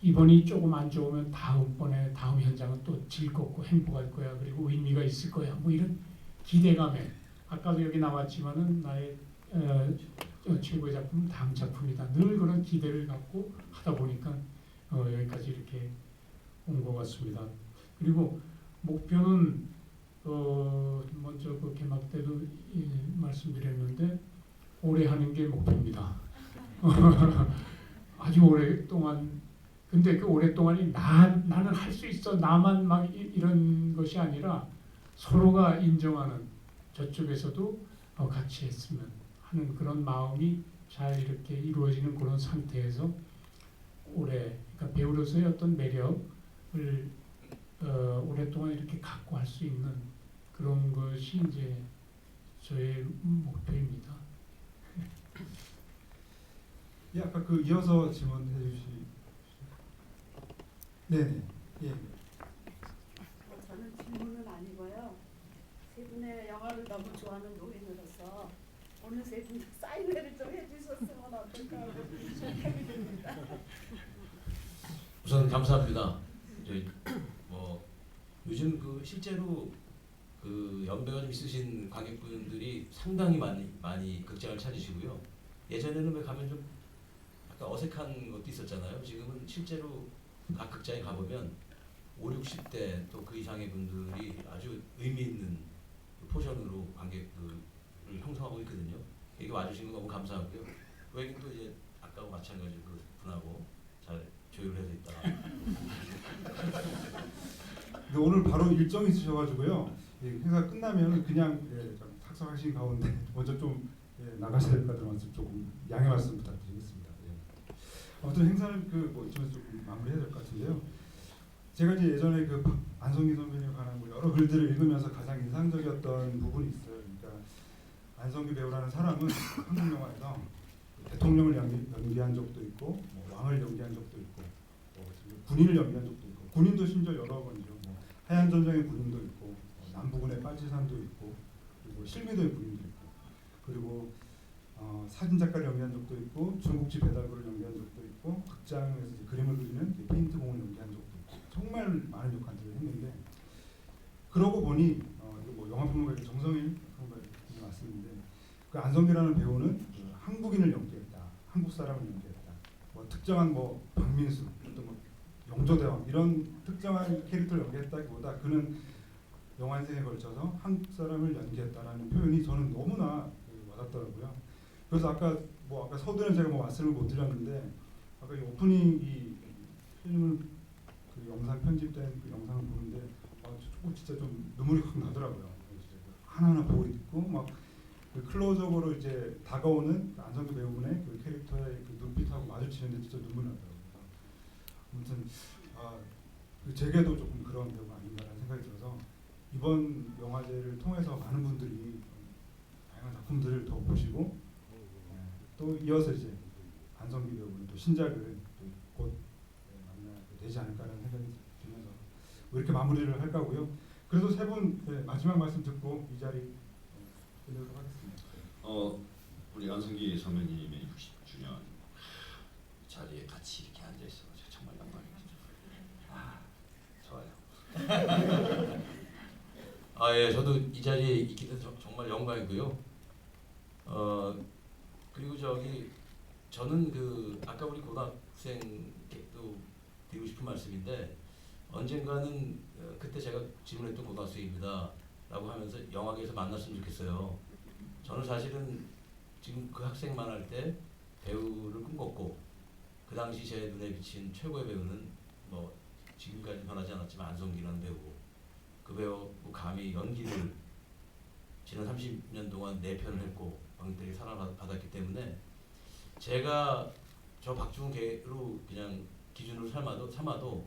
[SPEAKER 4] 이번이 조금 안 좋으면 다음번에 다음 현장은 또 즐겁고 행복할 거야. 그리고 의미가 있을 거야. 뭐 이런 기대감에 아까도 여기 나왔지만은 나의 최고의 작품은 다음 작품이다. 늘 그런 기대를 갖고 하다 보니까 여기까지 이렇게 온 것 같습니다. 그리고 목표는 먼저 그 개막 때도 말씀드렸는데 오래 하는 게 목표입니다. 아주 오랫동안 근데 그 오랫동안이 나는 할 수 있어 나만 막 이런 것이 아니라 서로가 인정하는 저쪽에서도 같이 했으면 하는 그런 마음이 잘 이렇게 이루어지는 그런 상태에서 그러니까 배우로서의 어떤 매력을 오랫동안 이렇게 갖고 할 수 있는 그런 것이 이제 저의 목표입니다.
[SPEAKER 1] 예, 아까 그 이어서 질문해 주시. 네네. 예.
[SPEAKER 10] 저는 질문은 아니고요. 세 분의 영화를 너무 좋아하는 노인으로서 오늘 세 분 사인회를 좀 해주셨으면 어떨까 하고 생각이 듭니다.
[SPEAKER 3] 우선 감사합니다. 저희 뭐 요즘 그 실제로 그 연배가 좀 있으신 관객분들이 상당히 많이 극장을 찾으시고요. 예전에는 왜 가면 좀 약간 어색한 것도 있었잖아요. 지금은 실제로 각 극장에 가보면 5, 60대 또 그 이상의 분들이 아주 의미 있는 포션으로 관객들을 형성하고 있거든요. 여기 와주신 거 너무 감사하고요. 외국도 이제 아까와 마찬가지로 그 분하고 잘 조율해서 있다가
[SPEAKER 1] 근데 오늘 바로 일정이 있으셔가지고요. 예, 행사 끝나면 그냥 좀 탁석하신 가운데 먼저 좀 나가셔야 될 것 같아서 조금 양해 말씀 부탁드리겠습니다. 예. 아무튼 행사는 뭐 이쯤에서 조금 마무리해야 될 것 같은데요. 제가 이제 예전에 그 안성기 선배님에 관한 뭐 여러 글들을 읽으면서 가장 인상적이었던 부분이 있어요. 그러니까 안성기 배우라는 사람은 한국 영화에서 대통령을 연기한 적도 있고, 뭐 왕을 연기한 적도 있고, 뭐 군인을 연기한 적도 있고, 군인도 심지어 여러 번이죠. 뭐 해안 전쟁의 군인도 있고, 남부군의 빨치산도 있고, 그리고 실미도의 군인도 있고, 그리고 사진 작가를 연기한 적도 있고, 중국집 배달부를 연기한 적도 있고, 극장에서 이제 그림을 그리는 페인트 공을 연기한 적도 있고, 정말 많은 역할들을 했는데, 그러고 보니 뭐 영화평론가 정성일 평론가님이 왔었는데, 그 안성기라는 배우는 그 한국인을 연기했다, 한국 사람을 연기했다, 뭐 특정한 뭐 박민수, 또 뭐 영조대왕 이런 특정한 캐릭터를 연기했다기보다 그는 영화 인생에 걸쳐서 한국 사람을 연기했다라는 표현이 저는 너무나 와닿더라고요. 그래서 아까 서두는 제가 뭐 말씀을 못 드렸는데, 아까 이 오프닝 이 필름을 그 영상 편집된 그 영상을 보는데 진짜 좀 눈물이 확 나더라고요. 하나하나 보고 있고 막 그 클로즈업으로 이제 다가오는 안성기 배우분의 그 캐릭터의 그 눈빛하고 마주치는데 진짜 눈물 나더라고요. 아무튼 그 제게도 조금 그런 배우가 아닌가라는 생각이 들어서 이번 영화제를 통해서 많은 분들이 다양한 작품들을 더 보시고 또 이어서 이제 안성기 배우는 또 신작을 곧 만나게 되지 않을까라는 생각이 들면서 뭐 이렇게 마무리를 할까 하고요. 그래도 세 분 마지막 말씀 듣고 이 자리 끝내도록 하겠습니다.
[SPEAKER 2] 우리 안성기 선배님의 60주년 자리에 같이 이렇게 앉아 있어 정말 영광입니다. 좋아요.
[SPEAKER 3] 예, 저도 이 자리에 있게 돼서 정말 영광이고요. 그리고 저는 그 아까 우리 고등학생도 드리고 싶은 말씀인데, 언젠가는 그때 제가 질문했던 고등학생입니다라고 하면서 영화계에서 만났으면 좋겠어요. 저는 사실은 지금 그 학생만 할 때 배우를 꿈꿨고, 그 당시 제 눈에 비친 최고의 배우는 뭐 지금까지 변하지 않았지만 안성기라는 배우고, 그 배우 감히 연기를 지난 30년 동안 4편을 했고 관객들에게 사랑받았기 때문에 제가 저 박중계로 그냥 기준으로 삼아도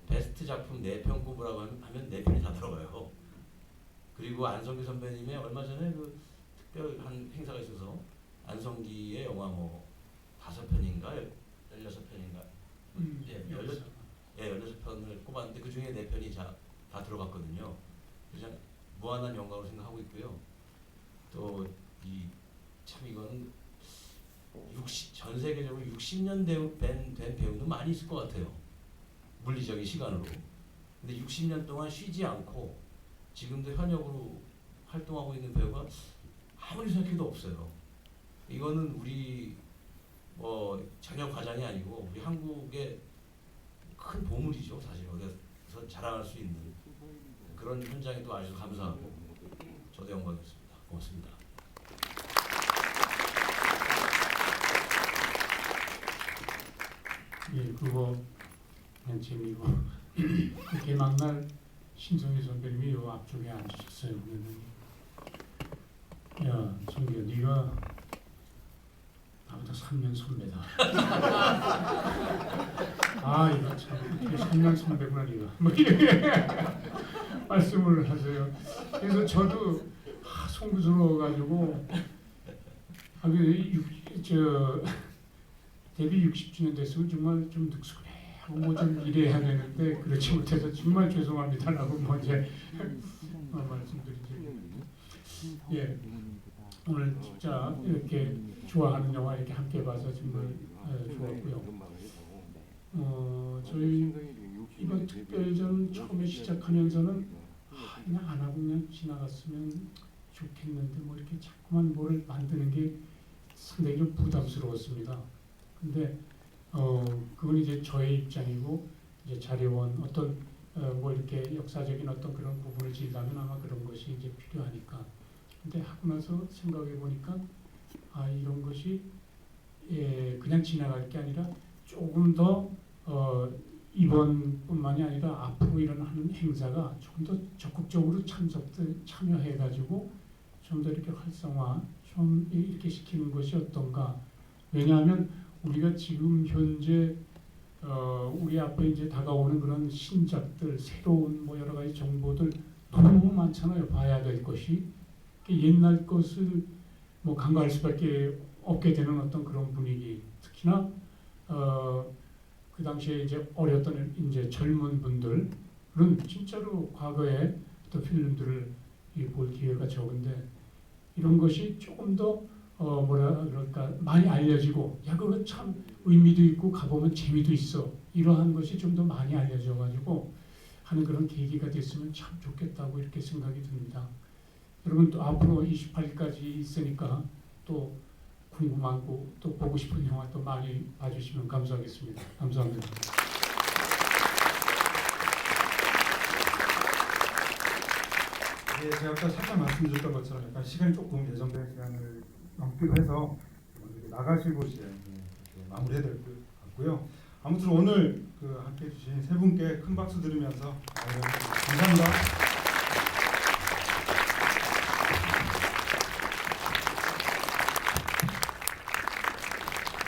[SPEAKER 3] 베스트 작품 4편 꼽으라고 하면 4편이 다 들어가요. 그리고 안성기 선배님의 얼마 전에 그 특별한 행사가 있어서 안성기의 영화 뭐 5편인가 16편인가 16편을 꼽았는데 그 중에 4편이 다 들어갔거든요. 그냥 무한한 영광으로 생각하고 있고요. 또 참 이거는 전 세계적으로 60년 된 배우는 많이 있을 것 같아요. 물리적인 시간으로. 근데 60년 동안 쉬지 않고 지금도 현역으로 활동하고 있는 배우가 아무리 생각해도 없어요. 이거는 우리 뭐 전혀 과장이 아니고 우리 한국의 큰 보물이죠. 사실 어디서 자랑할 수 있는 그런 현장에 또 아주 감사하고 저도 영광이었습니다. 고맙습니다.
[SPEAKER 4] 예, 그거 맨 재미로 그렇게 만날 신성희 선배님이 요 앞쪽에 앉으셨어요. 그러면 야, 성기야, 네가 나보다 3년 선배다. 이거 참 3년 선배구나 네가. 뭐 이렇게 말씀을 하세요. 그래서 저도 송구스러워가지고 데뷔 60주년 됐으면 정말 좀 늑소해하고 뭐 좀 이래야 되는데 그렇지 못해서 정말 죄송합니다라고 먼저 말씀드리죠. 예, 오늘 진짜 이렇게 좋아하는 영화 이렇게 함께 봐서 정말 좋았고요. 저희 처음에 시작하면서는 그냥 안 하고 그냥 지나갔으면 좋겠는데 뭐 이렇게 자꾸만 뭐를 만드는 게 상당히 좀 부담스러웠습니다. 근데 그건 이제 저의 입장이고 이제 자료원 어떤 뭐 이렇게 역사적인 어떤 그런 부분을 진다면 아마 그런 것이 이제 필요하니까. 근데 하고 나서 생각해 보니까 이런 것이 그냥 지나갈 게 아니라 조금 더 이번뿐만이 아니라 앞으로 일어나는 행사가 조금 더 적극적으로 참여해가지고 좀 더 이렇게 활성화 좀 이렇게 시키는 것이 어떤가. 왜냐하면 우리가 지금 현재 우리 앞에 이제 다가오는 그런 신작들, 새로운 뭐 여러 가지 정보들 너무 많잖아요. 봐야 될 것이. 옛날 것을 뭐 간과할 수밖에 없게 되는 어떤 그런 분위기. 특히나 그 당시에 이제 어렸던 이제 젊은 분들은 진짜로 과거에 또 필름들을 볼 기회가 적은데 이런 것이 조금 더 뭐라 그럴까 많이 알려지고 야 그거 참 의미도 있고 가보면 재미도 있어 이러한 것이 좀 더 많이 알려져 가지고 하는 그런 계기가 됐으면 참 좋겠다고 이렇게 생각이 듭니다. 여러분 또 앞으로 28일까지 있으니까 또 궁금하고 또 보고 싶은 영화 또 많이 봐주시면 감사하겠습니다. 감사합니다.
[SPEAKER 1] 예, 제가 아까 살짝 말씀드렸던 것처럼 약간 시간이 조금 예정된 시간을 넘기도 해서 오늘 나가실 곳이 마무리해야 될 것 같고요. 아무튼 오늘 함께 해주신 세 분께 큰 박수 드리면서 감사합니다.